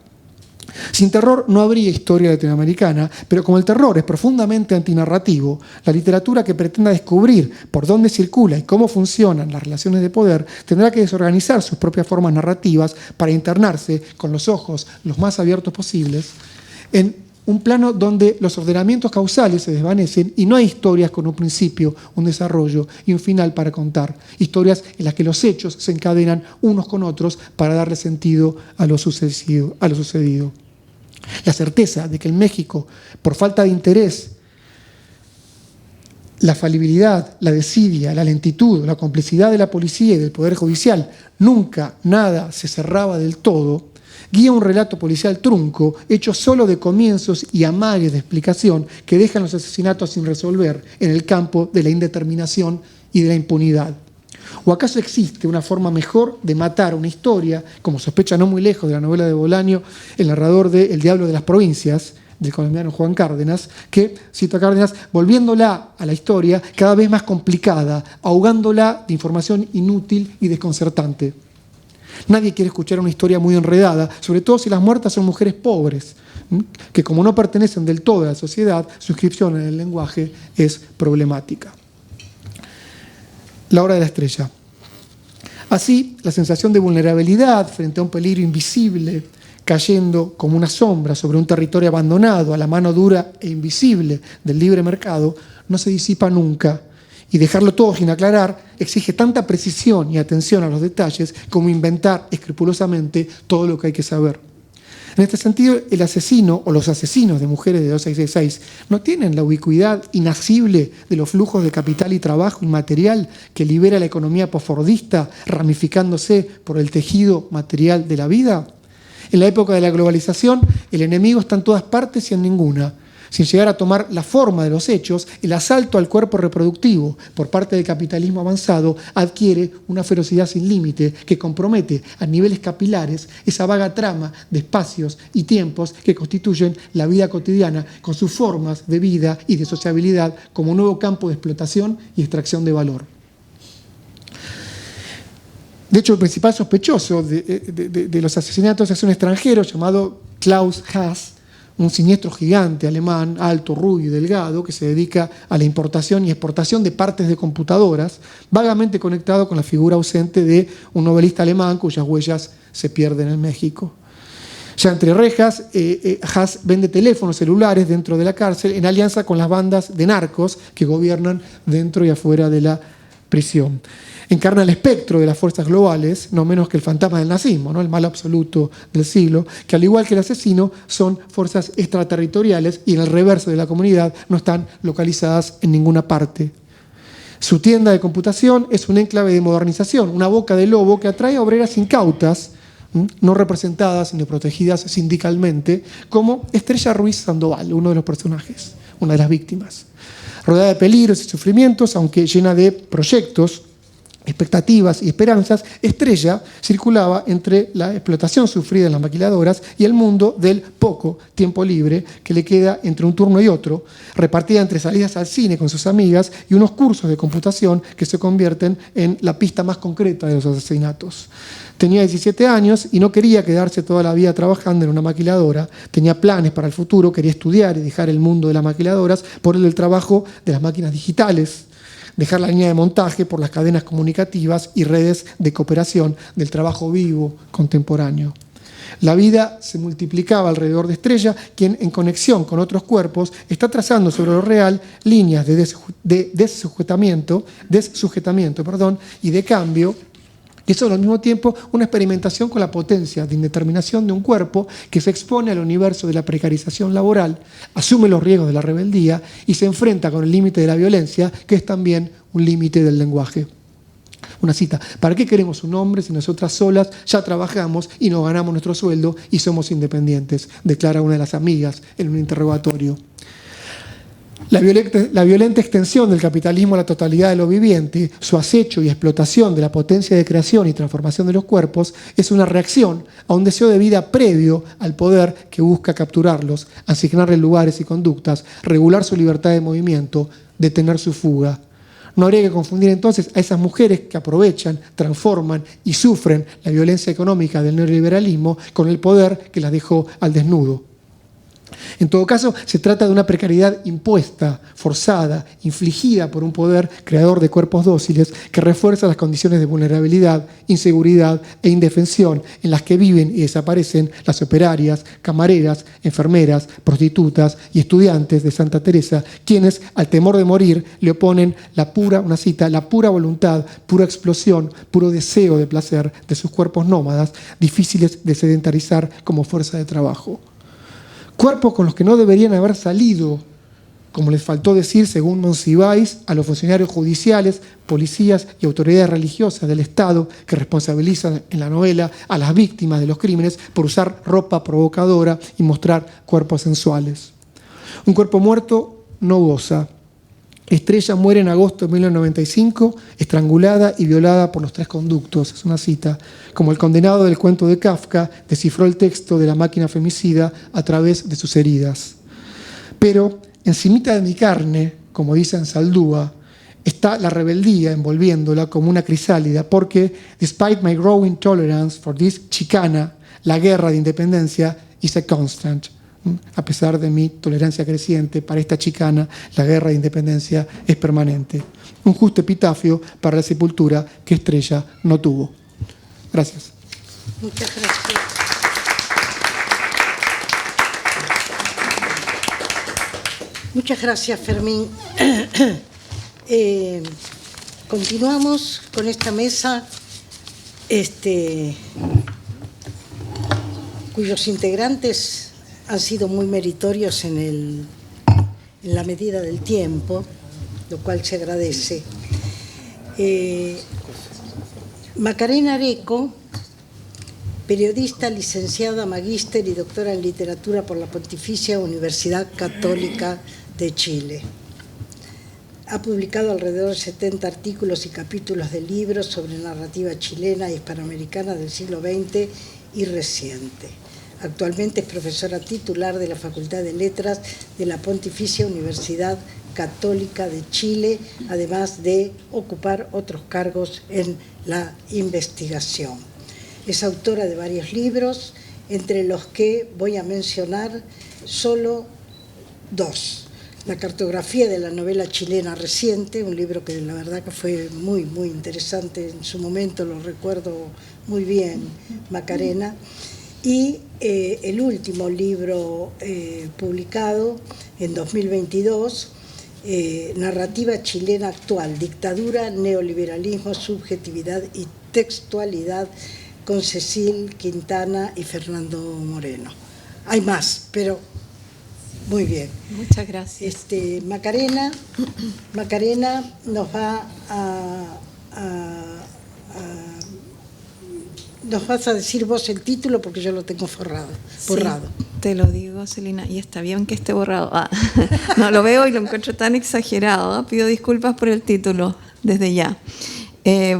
Sin terror no habría historia latinoamericana, pero como el terror es profundamente antinarrativo, la literatura que pretenda descubrir por dónde circula y cómo funcionan las relaciones de poder tendrá que desorganizar sus propias formas narrativas para internarse con los ojos los más abiertos posibles en un plano donde los ordenamientos causales se desvanecen y no hay historias con un principio, un desarrollo y un final para contar. Historias en las que los hechos se encadenan unos con otros para darle sentido a lo sucedido. La certeza de que en México, por falta de interés, la falibilidad, la desidia, la lentitud, la complicidad de la policía y del Poder Judicial, nunca nada se cerraba del todo, guía un relato policial trunco, hecho solo de comienzos y amagues de explicación que dejan los asesinatos sin resolver en el campo de la indeterminación y de la impunidad. ¿O acaso existe una forma mejor de matar una historia, como sospecha no muy lejos de la novela de Bolaño, el narrador de El Diablo de las Provincias, del colombiano Juan Cárdenas, que, cito a Cárdenas, volviéndola a la historia cada vez más complicada, ahogándola de información inútil y desconcertante? Nadie quiere escuchar una historia muy enredada, sobre todo si las muertas son mujeres pobres, que como no pertenecen del todo a la sociedad, su inscripción en el lenguaje es problemática. La hora de la estrella. Así, la sensación de vulnerabilidad frente a un peligro invisible, cayendo como una sombra sobre un territorio abandonado a la mano dura e invisible del libre mercado, no se disipa nunca. Y dejarlo todo sin aclarar exige tanta precisión y atención a los detalles como inventar escrupulosamente todo lo que hay que saber. En este sentido, el asesino o los asesinos de mujeres de 2666 no tienen la ubicuidad inasible de los flujos de capital y trabajo inmaterial que libera la economía posfordista, ramificándose por el tejido material de la vida. En la época de la globalización, el enemigo está en todas partes y en ninguna. Sin llegar a tomar la forma de los hechos, el asalto al cuerpo reproductivo por parte del capitalismo avanzado adquiere una ferocidad sin límite que compromete a niveles capilares esa vaga trama de espacios y tiempos que constituyen la vida cotidiana con sus formas de vida y de sociabilidad como un nuevo campo de explotación y extracción de valor. De hecho, el principal sospechoso de los asesinatos es un extranjero llamado Klaus Haas, un siniestro gigante alemán, alto, rubio y delgado, que se dedica a la importación y exportación de partes de computadoras, vagamente conectado con la figura ausente de un novelista alemán cuyas huellas se pierden en México. Ya entre rejas, Haas vende teléfonos celulares dentro de la cárcel en alianza con las bandas de narcos que gobiernan dentro y afuera de la prisión. Encarna el espectro de las fuerzas globales, no menos que el fantasma del nazismo, ¿no? El mal absoluto del siglo, que al igual que el asesino son fuerzas extraterritoriales y en el reverso de la comunidad no están localizadas en ninguna parte. Su tienda de computación es un enclave de modernización, una boca de lobo que atrae a obreras incautas, no representadas ni protegidas sindicalmente, como Estrella Ruiz Sandoval, uno de los personajes, una de las víctimas. Rodeada de peligros y sufrimientos, aunque llena de proyectos, expectativas y esperanzas, Estrella circulaba entre la explotación sufrida en las maquiladoras y el mundo del poco tiempo libre que le queda entre un turno y otro, repartida entre salidas al cine con sus amigas y unos cursos de computación que se convierten en la pista más concreta de los asesinatos. Tenía 17 años y no quería quedarse toda la vida trabajando en una maquiladora. Tenía planes para el futuro, quería estudiar y dejar el mundo de las maquiladoras por el trabajo de las máquinas digitales, dejar la línea de montaje por las cadenas comunicativas y redes de cooperación del trabajo vivo contemporáneo. La vida se multiplicaba alrededor de Estrella, quien en conexión con otros cuerpos está trazando sobre lo real líneas de dessujetamiento y de cambio, que son al mismo tiempo una experimentación con la potencia de indeterminación de un cuerpo que se expone al universo de la precarización laboral, asume los riesgos de la rebeldía y se enfrenta con el límite de la violencia, que es también un límite del lenguaje. Una cita: ¿para qué queremos un hombre si nosotras solas ya trabajamos y nos ganamos nuestro sueldo y somos independientes?, declara una de las amigas en un interrogatorio. La violenta extensión del capitalismo a la totalidad de lo viviente, su acecho y explotación de la potencia de creación y transformación de los cuerpos, es una reacción a un deseo de vida previo al poder que busca capturarlos, asignarles lugares y conductas, regular su libertad de movimiento, detener su fuga. No habría que confundir entonces a esas mujeres que aprovechan, transforman y sufren la violencia económica del neoliberalismo con el poder que las dejó al desnudo. En todo caso, se trata de una precariedad impuesta, forzada, infligida por un poder creador de cuerpos dóciles que refuerza las condiciones de vulnerabilidad, inseguridad e indefensión en las que viven y desaparecen las operarias, camareras, enfermeras, prostitutas y estudiantes de Santa Teresa, quienes, al temor de morir, le oponen la pura voluntad, pura explosión, puro deseo de placer de sus cuerpos nómadas, difíciles de sedentarizar como fuerza de trabajo. Cuerpos con los que no deberían haber salido, como les faltó decir, según Monsiváis, a los funcionarios judiciales, policías y autoridades religiosas del Estado que responsabilizan en la novela a las víctimas de los crímenes por usar ropa provocadora y mostrar cuerpos sensuales. Un cuerpo muerto no goza. Estrella muere en agosto de 1995, estrangulada y violada por los 3 conductos. Es una cita. Como el condenado del cuento de Kafka, descifró el texto de la máquina femicida a través de sus heridas. Pero encimita de mi carne, como dice en Saldúa, está la rebeldía envolviéndola como una crisálida, porque despite my growing tolerance for this chicana, la guerra de independencia is a constant. A pesar de mi tolerancia creciente para esta chicana, la guerra de independencia es permanente. Un justo epitafio para la sepultura que Estrella no tuvo. Gracias. Muchas gracias. Muchas gracias, Fermín. Continuamos con esta mesa, cuyos integrantes han sido muy meritorios en la medida del tiempo, lo cual se agradece. Macarena Areco, periodista, licenciada, magíster y doctora en literatura por la Pontificia Universidad Católica de Chile. Ha publicado alrededor de 70 artículos y capítulos de libros sobre narrativa chilena y hispanoamericana del siglo XX y reciente. Actualmente es profesora titular de la Facultad de Letras de la Pontificia Universidad Católica de Chile, además de ocupar otros cargos en la investigación. Es autora de varios libros, entre los que voy a mencionar solo 2. La cartografía de la novela chilena reciente, un libro que la verdad que fue muy, muy interesante en su momento, lo recuerdo muy bien, Macarena. Y el último libro publicado en 2022, Narrativa chilena actual, dictadura, neoliberalismo, subjetividad y textualidad, con Cecil Quintana y Fernando Moreno. Hay más, pero muy bien. Muchas gracias. Macarena nos va nos vas a decir vos el título porque yo lo tengo borrado. Sí, te lo digo, Celina, y está bien que esté borrado. No, lo veo y lo encuentro tan exagerado. Pido disculpas por el título desde ya.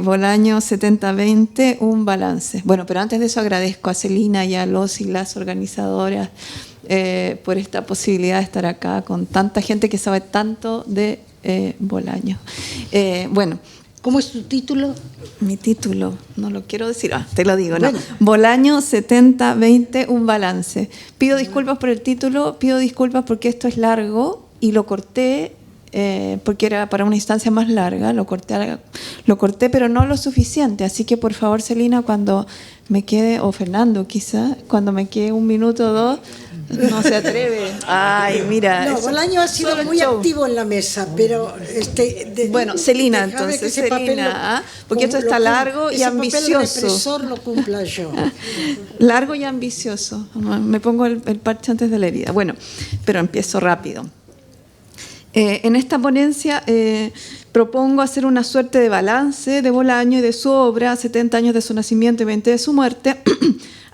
Bolaño 7020, un balance. Bueno, pero antes de eso agradezco a Celina y a los y las organizadoras por esta posibilidad de estar acá con tanta gente que sabe tanto de Bolaño. Bueno. ¿Cómo es tu título? Mi título, no lo quiero decir, te lo digo, bueno. No. Bolaño 7020, un balance. Pido disculpas por el título, pido disculpas porque esto es largo y lo corté porque era para una instancia más larga, lo corté, pero no lo suficiente. Así que por favor, Celina, cuando me quede, o Fernando quizá, cuando me quede 1 minuto o 2, no se atreve. Ay, mira. No, Bolaño ha sido muy activo en la mesa, pero bueno, Celina, entonces, Celina, porque esto está largo y ambicioso. Ese papel represor lo cumpla yo. Largo y ambicioso. Me pongo el parche antes de la herida. Bueno, pero empiezo rápido. En esta ponencia propongo hacer una suerte de balance de Bolaño y de su obra, 70 años de su nacimiento y 20 de su muerte,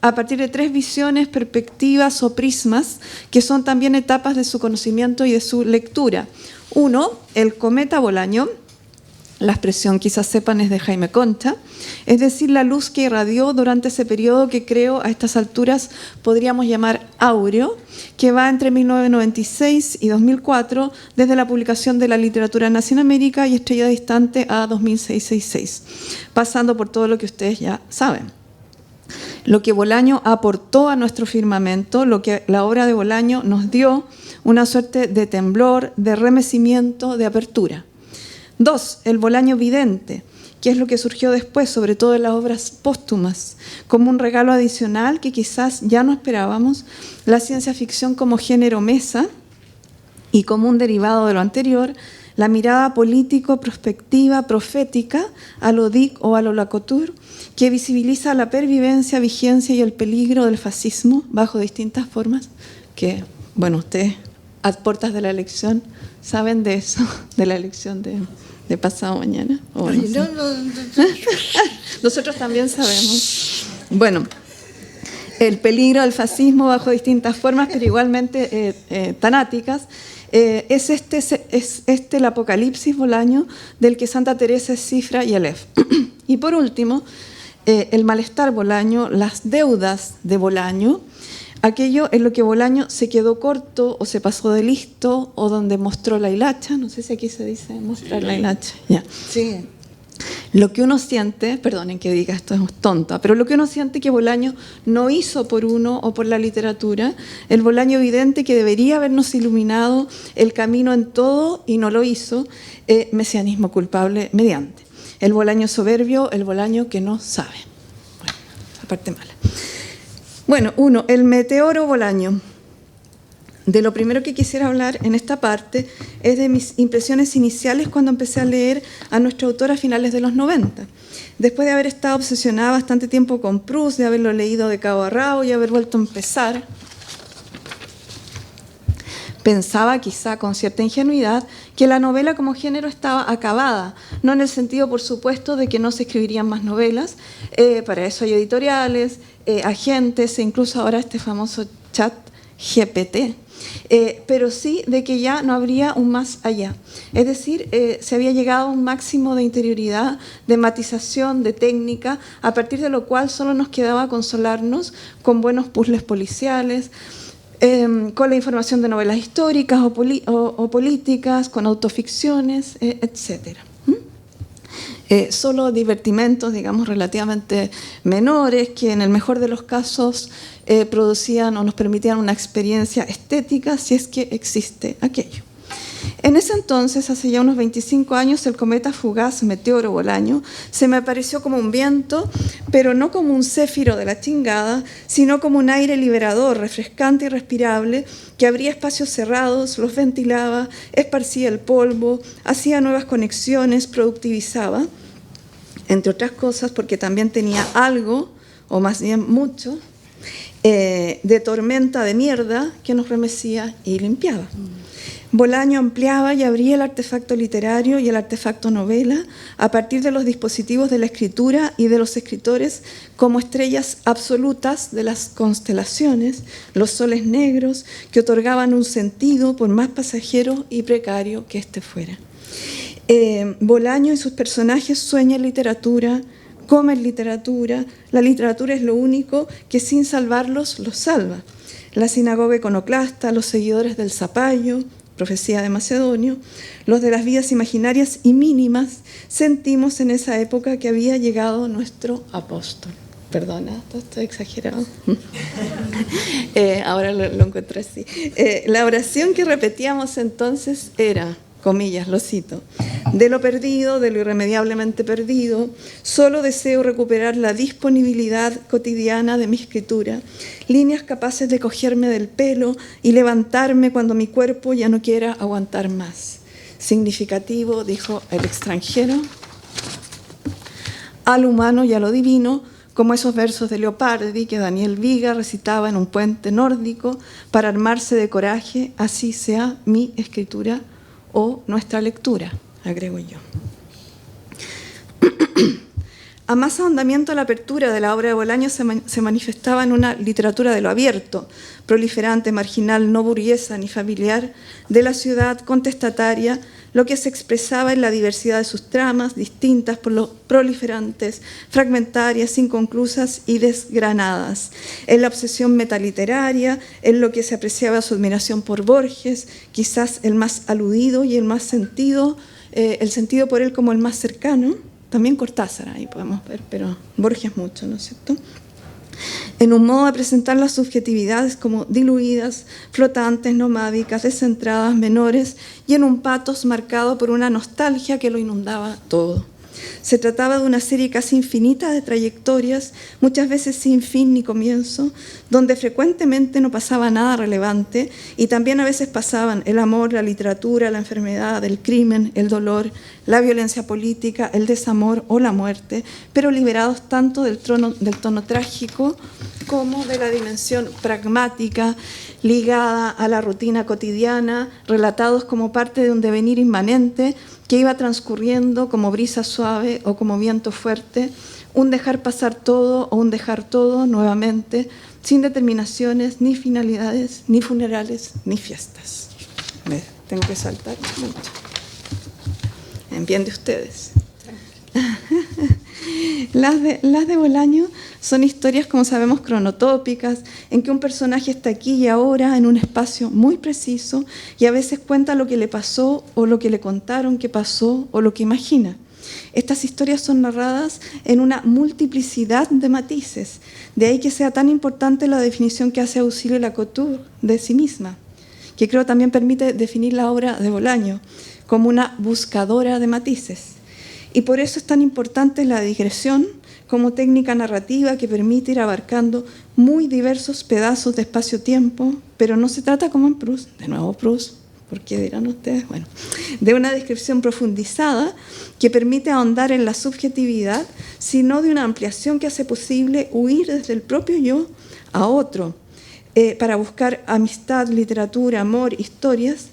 a partir de 3 visiones, perspectivas o prismas, que son también etapas de su conocimiento y de su lectura. 1, el cometa Bolaño, La expresión, quizás sepan, es de Jaime Concha, es decir, la luz que irradió durante ese periodo que creo a estas alturas podríamos llamar áureo, que va entre 1996 y 2004, desde la publicación de La literatura nace en América y Estrella distante a 2666, pasando por todo lo que ustedes ya saben. Lo que Bolaño aportó a nuestro firmamento, lo que la obra de Bolaño nos dio, una suerte de temblor, de remecimiento, de apertura. 2, el Bolaño vidente, que es lo que surgió después, sobre todo en las obras póstumas, como un regalo adicional que quizás ya no esperábamos, la ciencia ficción como género mesa y como un derivado de lo anterior, la mirada político, prospectiva, profética, a lo Dick o a lo Lacouture, que visibiliza la pervivencia, vigencia y el peligro del fascismo bajo distintas formas, que, bueno, ustedes a puertas de la elección saben de eso, de la elección de pasado mañana. Ay, no. Nosotros también sabemos. Bueno, el peligro del fascismo bajo distintas formas, pero igualmente tanáticas, es el Apocalipsis Bolaño del que Santa Teresa es cifra y Aleph. Y por último, el malestar Bolaño, las deudas de Bolaño, aquello en lo que Bolaño se quedó corto o se pasó de listo o donde mostró la hilacha, no sé si aquí se dice mostrar la hilacha, ya. Sí. Lo que uno siente, perdonen que diga esto es tonta, pero lo que uno siente que Bolaño no hizo por uno o por la literatura, el Bolaño evidente que debería habernos iluminado el camino en todo y no lo hizo, mesianismo culpable mediante. El Bolaño soberbio, el Bolaño que no sabe. Bueno, la parte mala. Bueno, 1, el meteoro Bolaño. De lo primero que quisiera hablar en esta parte es de mis impresiones iniciales cuando empecé a leer a nuestro autor a finales de los 90. Después de haber estado obsesionada bastante tiempo con Proust, de haberlo leído de cabo a rabo y haber vuelto a empezar, pensaba, quizá con cierta ingenuidad, que la novela como género estaba acabada, no en el sentido, por supuesto, de que no se escribirían más novelas, para eso hay editoriales, agentes e incluso ahora este famoso chat GPT, pero sí de que ya no habría un más allá. Es decir, se había llegado a un máximo de interioridad, de matización, de técnica, a partir de lo cual solo nos quedaba consolarnos con buenos puzzles policiales, con la información de novelas históricas o políticas, con autoficciones, etc. Solo divertimentos, digamos, relativamente menores, que en el mejor de los casos producían o nos permitían una experiencia estética, si es que existe aquello. En ese entonces, hace ya unos 25 años, el cometa fugaz Meteoro Bolaño se me apareció como un viento, pero no como un céfiro de la chingada, sino como un aire liberador, refrescante y respirable, que abría espacios cerrados, los ventilaba, esparcía el polvo, hacía nuevas conexiones, productivizaba, entre otras cosas porque también tenía algo, o más bien mucho, de tormenta de mierda que nos remecía y limpiaba. Bolaño ampliaba y abría el artefacto literario y el artefacto novela a partir de los dispositivos de la escritura y de los escritores como estrellas absolutas de las constelaciones, los soles negros que otorgaban un sentido por más pasajero y precario que éste fuera. Bolaño y sus personajes sueñan literatura, comen literatura, la literatura es lo único que sin salvarlos los salva. La sinagoga iconoclasta, los seguidores del zapallo, profecía de Macedonio, los de las vidas imaginarias y mínimas, sentimos en esa época que había llegado nuestro apóstol. Perdona, estoy exagerado. Ahora lo encuentro así. La oración que repetíamos entonces era, comillas, lo cito, de lo perdido, de lo irremediablemente perdido, solo deseo recuperar la disponibilidad cotidiana de mi escritura, líneas capaces de cogerme del pelo y levantarme cuando mi cuerpo ya no quiera aguantar más. Significativo, dijo el extranjero, al humano y a lo divino, como esos versos de Leopardi que Daniel Viga recitaba en un puente nórdico para armarse de coraje, así sea mi escritura o nuestra lectura, agrego yo. A más ahondamiento, la apertura de la obra de Bolaño se manifestaba en una literatura de lo abierto, proliferante, marginal, no burguesa ni familiar, de la ciudad contestataria, lo que se expresaba en la diversidad de sus tramas, distintas, proliferantes, fragmentarias, inconclusas y desgranadas, en la obsesión metaliteraria, en lo que se apreciaba su admiración por Borges, quizás el más aludido y el más sentido, el sentido por él como el más cercano, también Cortázar, ahí podemos ver, pero Borges mucho, ¿no es cierto?, en un modo de presentar las subjetividades como diluidas, flotantes, nomádicas, descentradas, menores, y en un patos marcado por una nostalgia que lo inundaba todo. Se trataba de una serie casi infinita de trayectorias, muchas veces sin fin ni comienzo, donde frecuentemente no pasaba nada relevante y también a veces pasaban el amor, la literatura, la enfermedad, el crimen, el dolor, la violencia política, el desamor o la muerte, pero liberados tanto del tono trágico como de la dimensión pragmática ligada a la rutina cotidiana, relatados como parte de un devenir inmanente que iba transcurriendo como brisa suave o como viento fuerte, un dejar pasar todo o un dejar todo nuevamente, sin determinaciones, ni finalidades, ni funerales, ni fiestas. Tengo que saltar mucho. Bien de ustedes. Las de Bolaño son historias, como sabemos, cronotópicas, en que un personaje está aquí y ahora, en un espacio muy preciso, y a veces cuenta lo que le pasó, o lo que le contaron que pasó, o lo que imagina. Estas historias son narradas en una multiplicidad de matices, de ahí que sea tan importante la definición que hace Auxilio Lacouture de sí misma, que creo también permite definir la obra de Bolaño como una buscadora de matices. Y por eso es tan importante la digresión como técnica narrativa que permite ir abarcando muy diversos pedazos de espacio-tiempo, pero no se trata como en Proust, de nuevo Proust, ¿por qué dirán ustedes? Bueno, de una descripción profundizada que permite ahondar en la subjetividad, sino de una ampliación que hace posible huir desde el propio yo a otro, para buscar amistad, literatura, amor, historias,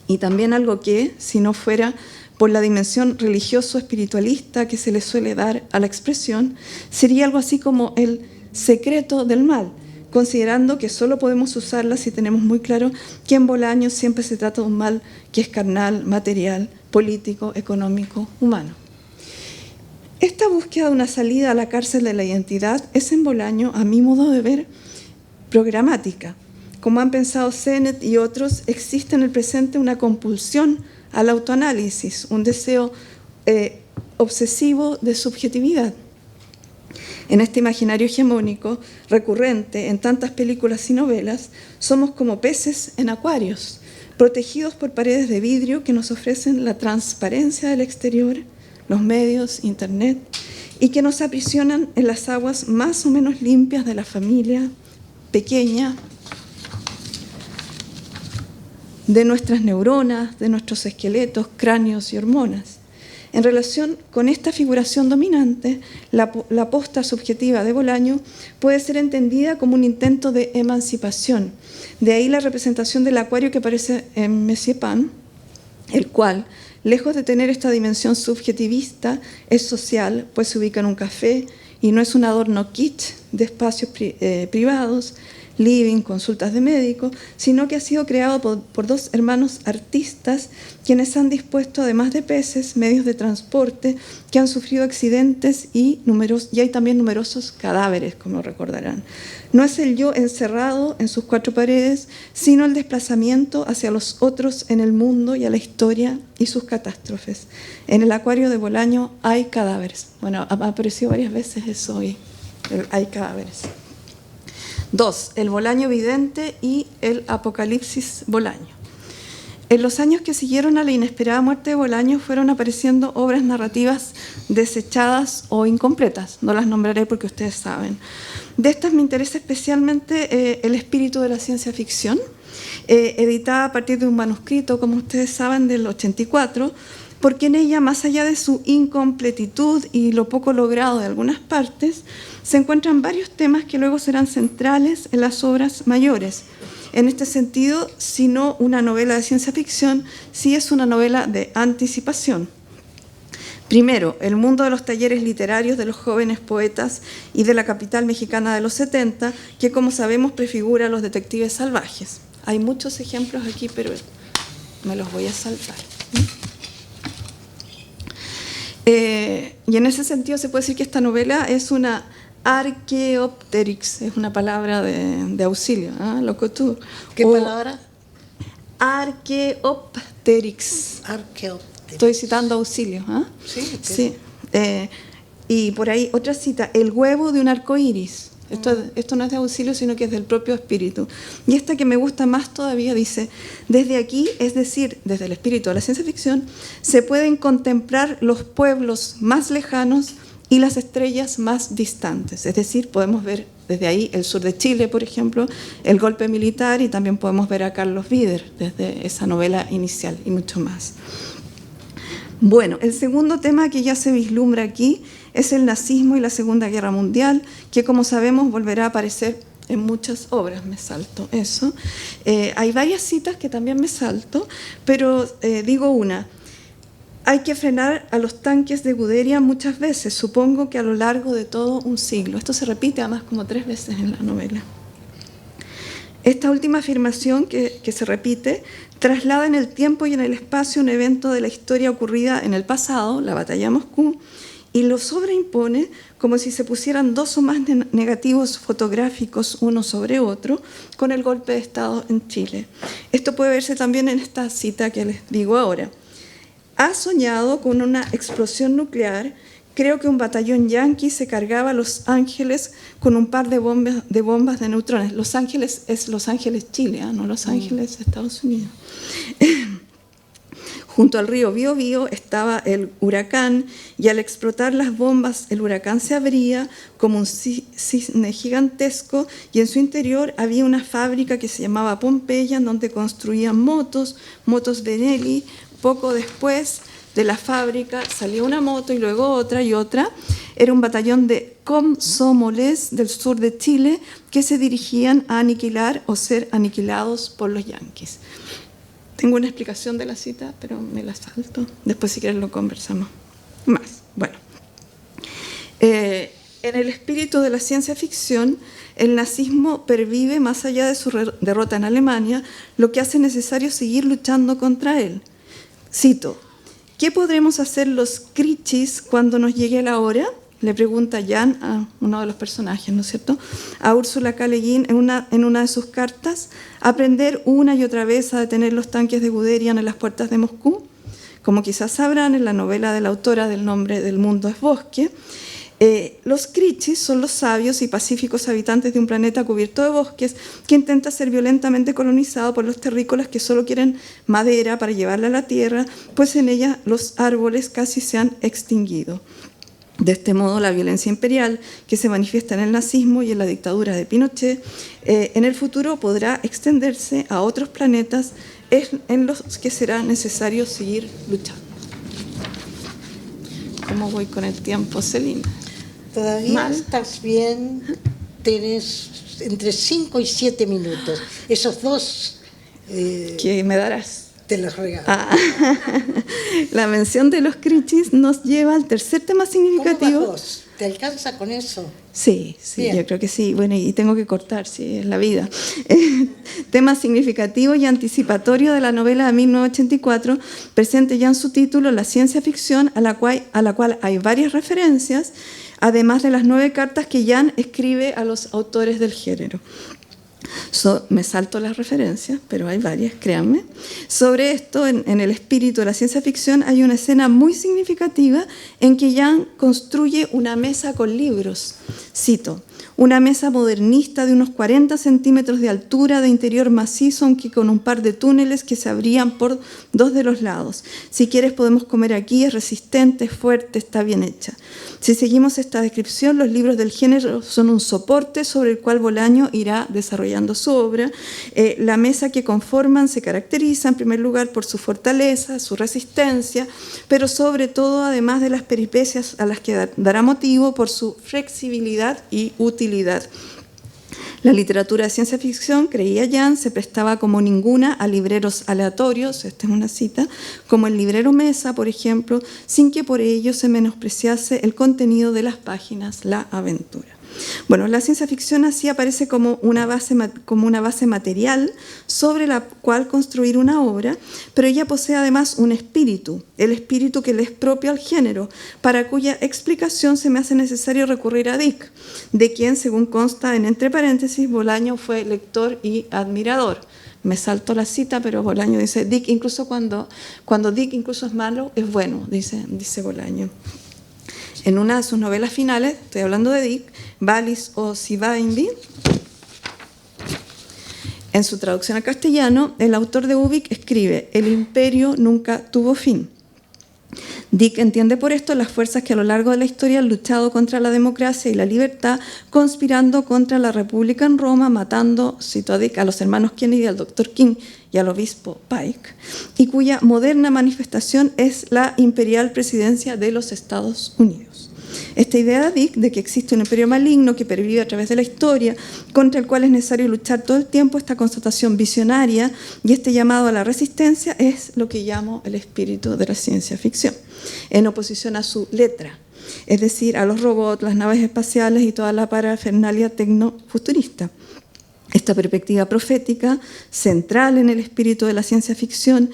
y también algo que, si no fuera por la dimensión religioso-espiritualista que se le suele dar a la expresión, sería algo así como el secreto del mal, considerando que solo podemos usarla si tenemos muy claro que en Bolaño siempre se trata de un mal que es carnal, material, político, económico, humano. Esta búsqueda de una salida a la cárcel de la identidad es en Bolaño, a mi modo de ver, programática. Como han pensado Sennett y otros, existe en el presente una compulsión al autoanálisis, un deseo obsesivo de subjetividad. En este imaginario hegemónico, recurrente en tantas películas y novelas, somos como peces en acuarios, protegidos por paredes de vidrio que nos ofrecen la transparencia del exterior, los medios, internet, y que nos aprisionan en las aguas más o menos limpias de la familia pequeña, de nuestras neuronas, de nuestros esqueletos, cráneos y hormonas. En relación con esta figuración dominante, la posta subjetiva de Bolaño puede ser entendida como un intento de emancipación. De ahí la representación del acuario que aparece en Monsieur Pan, el cual, lejos de tener esta dimensión subjetivista, es social, pues se ubica en un café y no es un adorno kitsch de espacios privados, living, consultas de médico, sino que ha sido creado por dos hermanos artistas quienes han dispuesto, además de peces, medios de transporte que han sufrido accidentes y hay también numerosos cadáveres, como recordarán. No es el yo encerrado en sus cuatro paredes, sino el desplazamiento hacia los otros en el mundo y a la historia y sus catástrofes. En el acuario de Bolaño hay cadáveres. Bueno, ha aparecido varias veces eso hoy, hay cadáveres. 2. El Bolaño vidente y el apocalipsis Bolaño. En los años que siguieron a la inesperada muerte de Bolaño fueron apareciendo obras narrativas desechadas o incompletas. No las nombraré porque ustedes saben. De estas me interesa especialmente El espíritu de la ciencia ficción, editada a partir de un manuscrito, como ustedes saben, del 84, porque en ella, más allá de su incompletitud y lo poco logrado de algunas partes, se encuentran varios temas que luego serán centrales en las obras mayores. En este sentido, si no una novela de ciencia ficción, sí es una novela de anticipación. Primero, el mundo de los talleres literarios de los jóvenes poetas y de la capital mexicana de los 70, que como sabemos prefigura a los detectives salvajes. Hay muchos ejemplos aquí, pero me los voy a saltar. Y en ese sentido se puede decir que esta novela es una archaeopteryx, es una palabra de auxilio, ¿eh? Locotur. ¿Qué palabra? Archaeopteryx. Archaeopteryx. Estoy citando auxilio. ¿Eh? Sí. Sí. Y por ahí otra cita, el huevo de un arco iris. Esto no es de auxilio, sino que es del propio espíritu. Y esta que me gusta más todavía dice, desde aquí, es decir, desde el espíritu de la ciencia ficción, se pueden contemplar los pueblos más lejanos y las estrellas más distantes. Es decir, podemos ver desde ahí el sur de Chile, por ejemplo, el golpe militar, y también podemos ver a Carlos Vider desde esa novela inicial y mucho más. Bueno, el segundo tema que ya se vislumbra aquí es el nazismo y la Segunda Guerra Mundial, que como sabemos volverá a aparecer en muchas obras. Me salto eso. Hay varias citas que también me salto, pero digo una. Hay que frenar a los tanques de Guderian muchas veces, supongo que a lo largo de todo un siglo. Esto se repite además como 3 veces en la novela. Esta última afirmación que se repite traslada en el tiempo y en el espacio un evento de la historia ocurrida en el pasado, la batalla de Moscú, y lo sobreimpone como si se pusieran 2 o más negativos fotográficos uno sobre otro con el golpe de Estado en Chile. Esto puede verse también en esta cita que les digo ahora. Ha soñado con una explosión nuclear. Creo que un batallón yanqui se cargaba a Los Ángeles con un par de bombas de neutrones. Los Ángeles es Los Ángeles, Chile, no Los Ángeles, Estados Unidos. Junto al río Biobío estaba el huracán y al explotar las bombas el huracán se abría como un cisne gigantesco y en su interior había una fábrica que se llamaba Pompeya en donde construían motos Benelli. Poco después de la fábrica salió una moto y luego otra y otra. Era un batallón de komsomolés del sur de Chile que se dirigían a aniquilar o ser aniquilados por los yanquis. Tengo una explicación de la cita, pero me la salto. Después si quieres lo conversamos más. Bueno, en el espíritu de la ciencia ficción, el nazismo pervive más allá de su derrota en Alemania, lo que hace necesario seguir luchando contra él. Cito, ¿qué podremos hacer los krichis cuando nos llegue la hora? Le pregunta Jan a uno de los personajes, ¿no es cierto? A Úrsula K. Le Guin en una de sus cartas, aprender una y otra vez a detener los tanques de Guderian en las puertas de Moscú. Como quizás sabrán, en la novela de la autora del nombre del mundo es Bosque, los krichis son los sabios y pacíficos habitantes de un planeta cubierto de bosques que intenta ser violentamente colonizado por los terrícolas que solo quieren madera para llevarla a la tierra, pues en ella los árboles casi se han extinguido. De este modo, la violencia imperial que se manifiesta en el nazismo y en la dictadura de Pinochet, en el futuro podrá extenderse a otros planetas en los que será necesario seguir luchando. ¿Cómo voy con el tiempo, Celina? Todavía Mal. estás bien, tenés entre 5 y 7 minutos. Esos 2 ¿Qué me darás? te los regalo. La mención de los krichis nos lleva al tercer tema significativo. ¿Cómo vas vos? ¿Te alcanza con eso? Sí, Bien. yo creo que sí. Bueno, y tengo que cortar, sí, es la vida. Tema significativo y anticipatorio de la novela de 1984, presente ya en su título La ciencia ficción, a la cual hay varias referencias, además de las 9 cartas que Jan escribe a los autores del género. Me salto las referencias, pero hay varias, créanme. Sobre esto, en el espíritu de la ciencia ficción, hay una escena muy significativa en que Jan construye una mesa con libros. Cito, una mesa modernista de unos 40 centímetros de altura, de interior macizo, aunque con un par de túneles que se abrían por 2 de los lados. Si quieres podemos comer aquí, es resistente, es fuerte, está bien hecha. Si seguimos esta descripción, los libros del género son un soporte sobre el cual Bolaño irá desarrollando su obra. La mesa que conforman se caracteriza en primer lugar por su fortaleza, su resistencia, pero sobre todo, además de las peripecias a las que dará motivo, por su flexibilidad y utilidad. La literatura de ciencia ficción, creía Jan, se prestaba como ninguna a libreros aleatorios, esta es una cita, como el librero Mesa, por ejemplo, sin que por ello se menospreciase el contenido de las páginas, la aventura. Bueno, la ciencia ficción así aparece como una base material sobre la cual construir una obra, pero ella posee además un espíritu, el espíritu que le es propio al género, para cuya explicación se me hace necesario recurrir a Dick, de quien, según consta en entre paréntesis, Bolaño fue lector y admirador. Me salto la cita, pero Bolaño dice, Dick, incluso cuando Dick incluso es malo, es bueno, dice Bolaño. En una de sus novelas finales, estoy hablando de Dick, Valis o Sivaindi, en su traducción al castellano, el autor de Ubik escribe: el imperio nunca tuvo fin. Dick entiende por esto las fuerzas que a lo largo de la historia han luchado contra la democracia y la libertad, conspirando contra la república en Roma, matando, cito a Dick, a los hermanos Kennedy, al Dr. King y al obispo Pike, y cuya moderna manifestación es la imperial presidencia de los Estados Unidos. Esta idea de Dick de que existe un imperio maligno que pervive a través de la historia, contra el cual es necesario luchar todo el tiempo, esta constatación visionaria y este llamado a la resistencia es lo que llamo el espíritu de la ciencia ficción, en oposición a su letra, es decir, a los robots, las naves espaciales y toda la parafernalia tecnofuturista. Esta perspectiva profética, central en el espíritu de la ciencia ficción,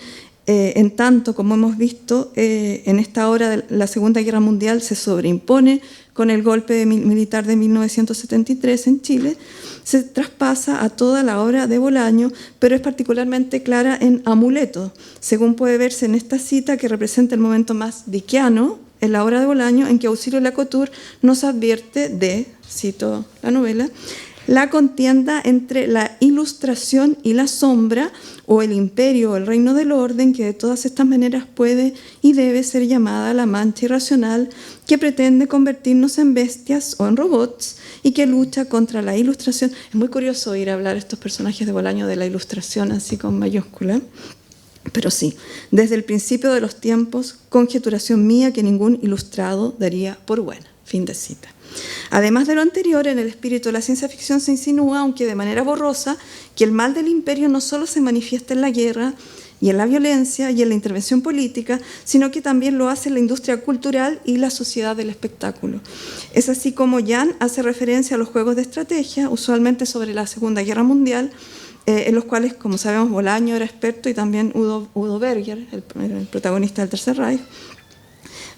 en tanto, como hemos visto, en esta obra de la Segunda Guerra Mundial se sobreimpone con el golpe militar de 1973 en Chile, se traspasa a toda la obra de Bolaño, pero es particularmente clara en Amuleto, según puede verse en esta cita que representa el momento más dickiano en la obra de Bolaño, en que Auxilio Lacouture nos advierte de, cito la novela, la contienda entre la ilustración y la sombra, o el imperio o el reino del orden, que de todas estas maneras puede y debe ser llamada la mancha irracional, que pretende convertirnos en bestias o en robots y que lucha contra la ilustración. Es muy curioso oír hablar estos personajes de Bolaño de la ilustración así con mayúscula. Pero sí, desde el principio de los tiempos, conjeturación mía que ningún ilustrado daría por buena. Fin de cita. Además de lo anterior, en el espíritu de la ciencia ficción se insinúa, aunque de manera borrosa, que el mal del imperio no solo se manifiesta en la guerra y en la violencia y en la intervención política, sino que también lo hace en la industria cultural y la sociedad del espectáculo. Es así como Jan hace referencia a los juegos de estrategia, usualmente sobre la Segunda Guerra Mundial, en los cuales, como sabemos, Bolaño era experto y también Udo Berger, el protagonista del Tercer Reich,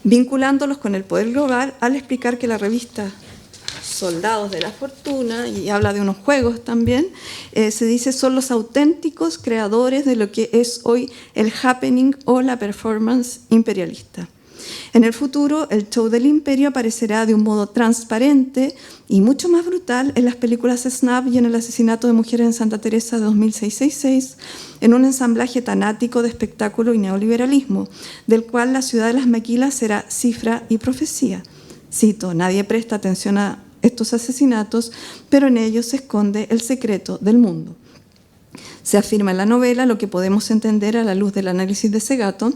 vinculándolos con el poder global al explicar que la revista Soldados de la Fortuna, y habla de unos juegos también, se dice son los auténticos creadores de lo que es hoy el happening o la performance imperialista. En el futuro, el show del imperio aparecerá de un modo transparente y mucho más brutal en las películas Snap y en el asesinato de mujeres en Santa Teresa de 2666, en un ensamblaje tanático de espectáculo y neoliberalismo, del cual la ciudad de las maquilas será cifra y profecía. Cito, nadie presta atención a estos asesinatos, pero en ellos se esconde el secreto del mundo. Se afirma en la novela lo que podemos entender a la luz del análisis de Segato.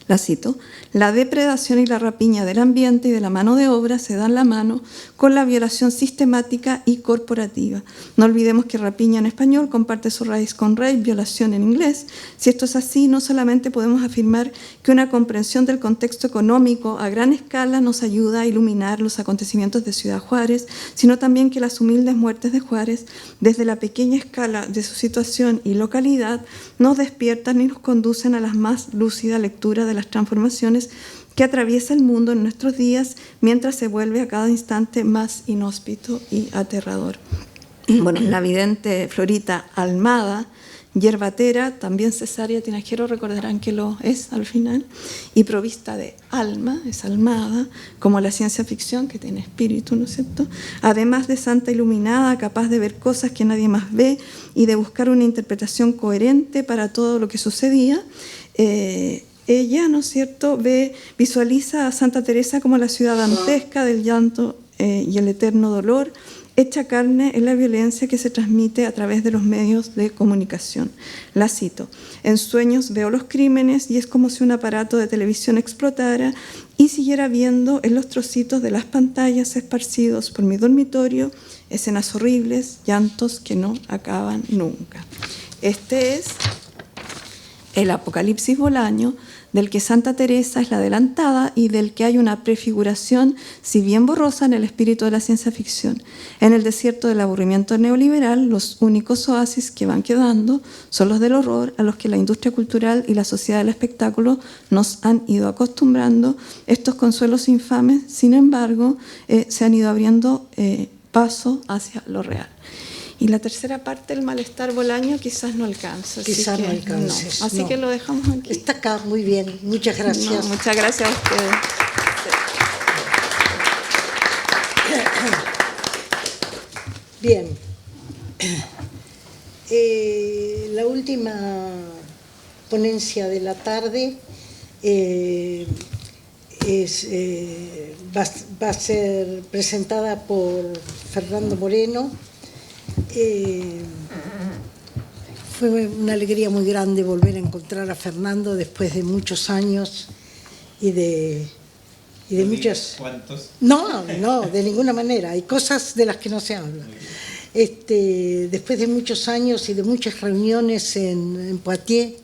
La cito, la depredación y la rapiña del ambiente y de la mano de obra se dan la mano con la violación sistemática y corporativa. No olvidemos que rapiña en español comparte su raíz con rape, violación en inglés. Si esto es así, no solamente podemos afirmar que una comprensión del contexto económico a gran escala nos ayuda a iluminar los acontecimientos de Ciudad Juárez, sino también que las humildes muertes de Juárez, desde la pequeña escala de su situación y localidad, nos despiertan y nos conducen a la más lúcida lectura de las transformaciones que atraviesa el mundo en nuestros días mientras se vuelve a cada instante más inhóspito y aterrador. Bueno, la vidente Florita Almada, yerbatera, también cesárea tinajero, recordarán que lo es al final, y provista de alma, es almada, como la ciencia ficción que tiene espíritu, ¿no es cierto? Además de santa iluminada, capaz de ver cosas que nadie más ve y de buscar una interpretación coherente para todo lo que sucedía, ella, ¿no es cierto?, visualiza a Santa Teresa como la ciudad dantesca del llanto y el eterno dolor, hecha carne en la violencia que se transmite a través de los medios de comunicación. La cito, en sueños veo los crímenes y es como si un aparato de televisión explotara y siguiera viendo en los trocitos de las pantallas esparcidos por mi dormitorio escenas horribles, llantos que no acaban nunca. Este es el Apocalipsis Bolaño, del que Santa Teresa es la adelantada y del que hay una prefiguración, si bien borrosa, en el espíritu de la ciencia ficción. En el desierto del aburrimiento neoliberal, los únicos oasis que van quedando son los del horror, a los que la industria cultural y la sociedad del espectáculo nos han ido acostumbrando. Estos consuelos infames, sin embargo, se han ido abriendo paso hacia lo real. Y la tercera parte, el malestar Bolaño, quizás no alcanza. Quizás no alcances. No. Así no. que lo dejamos aquí. Está acá, muy bien. Muchas gracias. No, muchas gracias a ustedes. Bien. La última ponencia de la tarde va a ser presentada por Fernando Moreno. Fue una alegría muy grande volver a encontrar a Fernando después de muchos años y de muchas... ¿Cuántos? No, de ninguna manera. Hay cosas de las que no se habla. Después de muchos años y de muchas reuniones en Poitiers,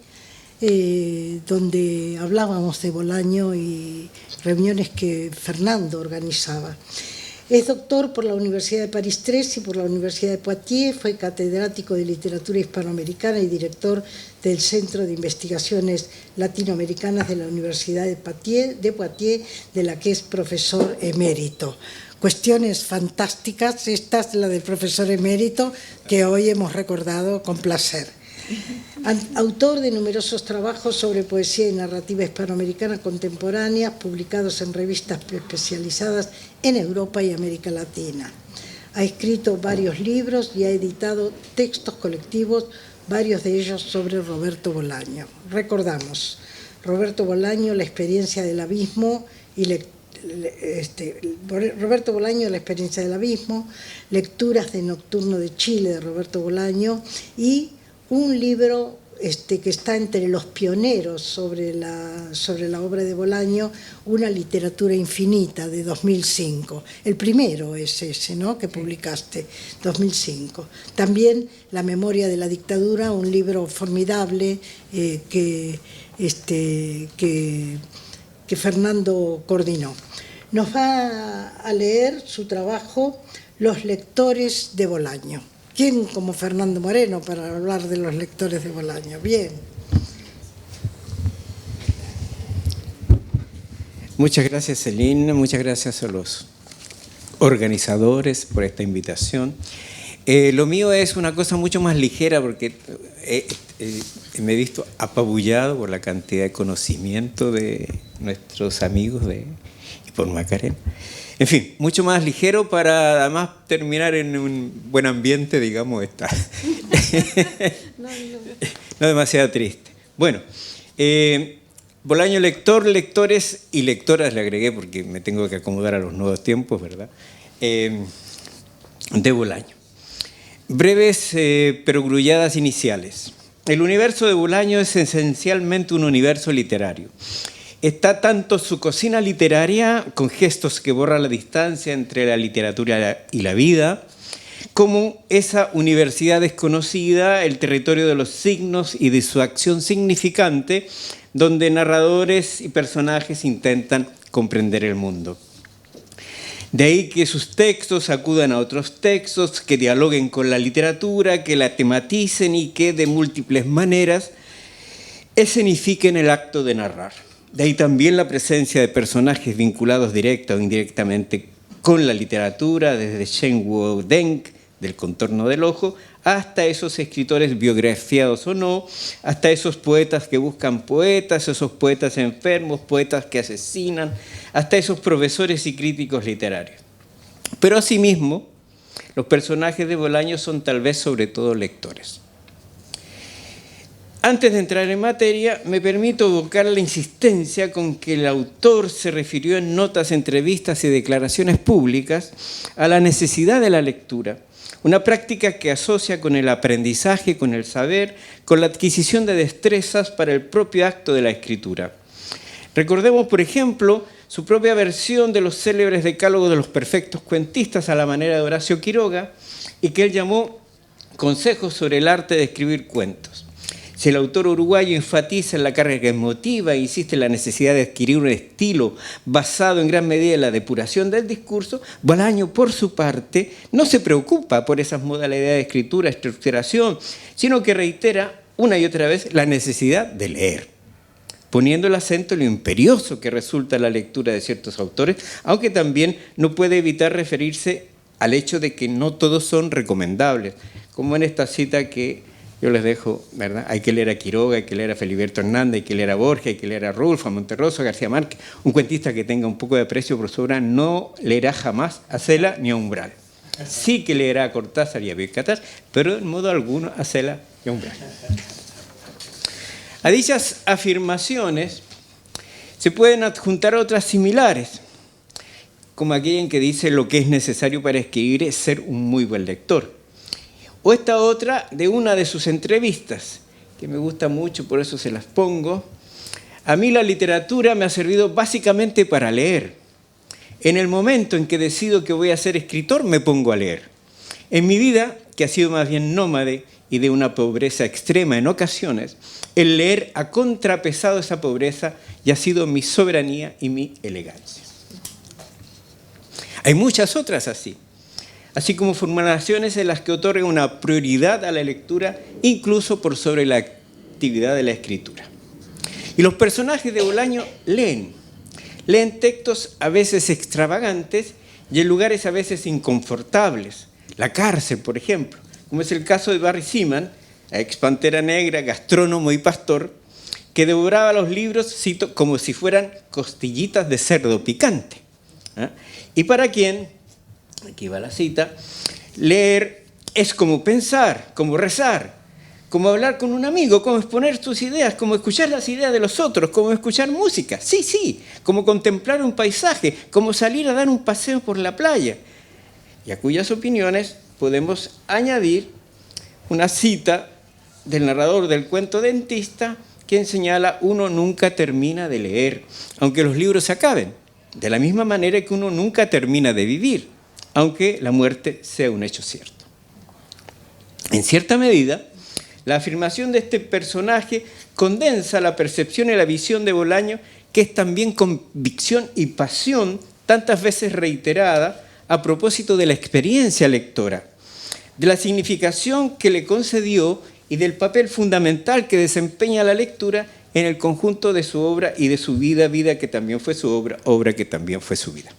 donde hablábamos de Bolaño y reuniones que Fernando organizaba. Es doctor por la Universidad de París III y por la Universidad de Poitiers, fue catedrático de literatura hispanoamericana y director del Centro de Investigaciones Latinoamericanas de la Universidad de Poitiers, de la que es profesor emérito. Cuestiones fantásticas, esta es la del profesor emérito, que hoy hemos recordado con placer. Autor de numerosos trabajos sobre poesía y narrativa hispanoamericana contemporáneas, publicados en revistas especializadas en Europa y América Latina. Ha escrito varios libros y ha editado textos colectivos, varios de ellos sobre Roberto Bolaño. Recordamos, Roberto Bolaño, La experiencia del abismo y Roberto Bolaño, La experiencia del abismo, Lecturas de Nocturno de Chile de Roberto Bolaño y un libro que está entre los pioneros sobre la obra de Bolaño, Una literatura infinita, de 2005. El primero es ese, ¿no?, que publicaste, 2005. También La memoria de la dictadura, un libro formidable que Fernando coordinó. Nos va a leer su trabajo Los lectores de Bolaño. ¿Quién como Fernando Moreno para hablar de los lectores de Bolaño? Bien. Muchas gracias, Celine. Muchas gracias a los organizadores por esta invitación. Lo mío es una cosa mucho más ligera porque me he visto apabullado por la cantidad de conocimiento de nuestros amigos y por Macarena. En fin, mucho más ligero para además terminar en un buen ambiente, digamos, no demasiado triste. Bueno, Bolaño lector, lectores y lectoras le agregué porque me tengo que acomodar a los nuevos tiempos, ¿verdad? De Bolaño. Breves pero grulladas iniciales. El universo de Bolaño es esencialmente un universo literario. Está tanto su cocina literaria, con gestos que borran la distancia entre la literatura y la vida, como esa universidad desconocida, el territorio de los signos y de su acción significante, donde narradores y personajes intentan comprender el mundo. De ahí que sus textos acudan a otros textos, que dialoguen con la literatura, que la tematicen y que de múltiples maneras escenifiquen el acto de narrar. De ahí también la presencia de personajes vinculados directa o indirectamente con la literatura, desde Shen Wu Deng, del Contorno del Ojo, hasta esos escritores biografiados o no, hasta esos poetas que buscan poetas, esos poetas enfermos, poetas que asesinan, hasta esos profesores y críticos literarios. Pero asimismo, los personajes de Bolaño son tal vez sobre todo lectores. Antes de entrar en materia, me permito evocar la insistencia con que el autor se refirió en notas, entrevistas y declaraciones públicas a la necesidad de la lectura, una práctica que asocia con el aprendizaje, con el saber, con la adquisición de destrezas para el propio acto de la escritura. Recordemos, por ejemplo, su propia versión de los célebres decálogos de los perfectos cuentistas a la manera de Horacio Quiroga y que él llamó Consejos sobre el arte de escribir cuentos. Si el autor uruguayo enfatiza en la carga emotiva e insiste en la necesidad de adquirir un estilo basado en gran medida en la depuración del discurso, Bolaño, por su parte, no se preocupa por esas modalidades de escritura, estructuración, sino que reitera una y otra vez la necesidad de leer, poniendo el acento en lo imperioso que resulta la lectura de ciertos autores, aunque también no puede evitar referirse al hecho de que no todos son recomendables, como en esta cita que yo les dejo, ¿verdad? Hay que leer a Quiroga, hay que leer a Feliberto Hernández, hay que leer a Borges, hay que leer a Rulfo, a Monterroso, a García Márquez. Un cuentista que tenga un poco de aprecio por su obra no leerá jamás a Cela ni a Umbral. Sí que leerá a Cortázar y a Vilcataz, pero en modo alguno a Cela y a Umbral. A dichas afirmaciones se pueden adjuntar otras similares, como aquella en que dice lo que es necesario para escribir es ser un muy buen lector. O esta otra de una de sus entrevistas, que me gusta mucho, por eso se las pongo. A mí la literatura me ha servido básicamente para leer. En el momento en que decido que voy a ser escritor, me pongo a leer. En mi vida, que ha sido más bien nómade y de una pobreza extrema en ocasiones, el leer ha contrapesado esa pobreza y ha sido mi soberanía y mi elegancia. Hay muchas otras así como formulaciones en las que otorga una prioridad a la lectura, incluso por sobre la actividad de la escritura. Y los personajes de Bolaño leen textos a veces extravagantes y en lugares a veces inconfortables. La cárcel, por ejemplo, como es el caso de Barry Seaman, ex Pantera Negra, gastrónomo y pastor, que devoraba los libros, cito, como si fueran costillitas de cerdo picante. Y para quien, aquí va la cita, leer es como pensar, como rezar, como hablar con un amigo, como exponer tus ideas, como escuchar las ideas de los otros, como escuchar música, sí, como contemplar un paisaje, como salir a dar un paseo por la playa, y a cuyas opiniones podemos añadir una cita del narrador del cuento Dentista, quien señala: uno nunca termina de leer, aunque los libros se acaben, de la misma manera que uno nunca termina de vivir, aunque la muerte sea un hecho cierto. En cierta medida, la afirmación de este personaje condensa la percepción y la visión de Bolaño, que es también convicción y pasión, tantas veces reiterada, a propósito de la experiencia lectora, de la significación que le concedió y del papel fundamental que desempeña la lectura en el conjunto de su obra y de su vida, vida que también fue su obra, obra que también fue su vida.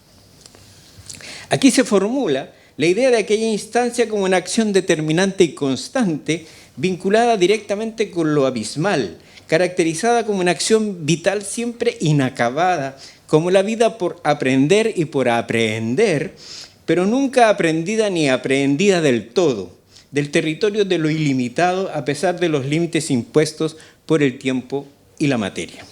Aquí se formula la idea de aquella instancia como una acción determinante y constante, vinculada directamente con lo abismal, caracterizada como una acción vital siempre inacabada, como la vida por aprender y por aprehender, pero nunca aprendida ni aprehendida del todo, del territorio de lo ilimitado a pesar de los límites impuestos por el tiempo y la materia.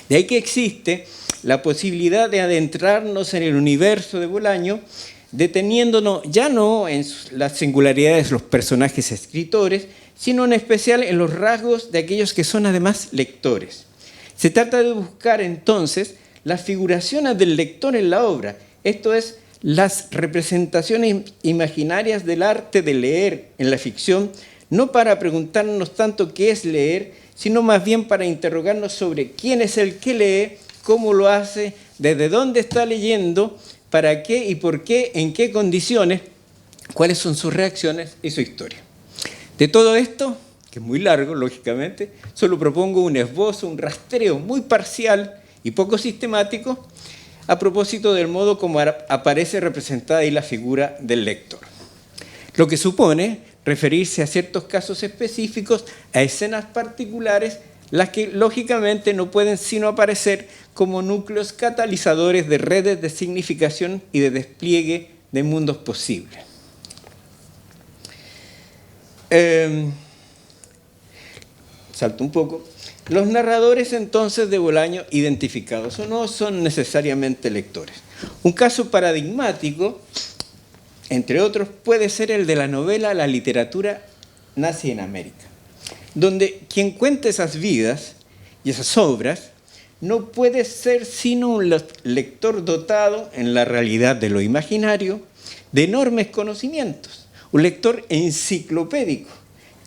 De ahí que existe la posibilidad de adentrarnos en el universo de Bolaño, deteniéndonos ya no en las singularidades de los personajes escritores, sino en especial en los rasgos de aquellos que son además lectores. Se trata de buscar entonces las figuraciones del lector en la obra, esto es, las representaciones imaginarias del arte de leer en la ficción, no para preguntarnos tanto qué es leer, sino más bien para interrogarnos sobre quién es el que lee, cómo lo hace, desde dónde está leyendo, para qué y por qué, en qué condiciones, cuáles son sus reacciones y su historia. De todo esto, que es muy largo, lógicamente, solo propongo un esbozo, un rastreo muy parcial y poco sistemático a propósito del modo como aparece representada ahí la figura del lector. Lo que supone referirse a ciertos casos específicos, a escenas particulares, las que lógicamente no pueden sino aparecer como núcleos catalizadores de redes de significación y de despliegue de mundos posibles. Salto un poco. Los narradores entonces de Bolaño, identificados o no, son necesariamente lectores. Un caso paradigmático, entre otros, puede ser el de la novela La literatura nazi en América, donde quien cuenta esas vidas y esas obras no puede ser sino un lector dotado en la realidad de lo imaginario de enormes conocimientos, un lector enciclopédico,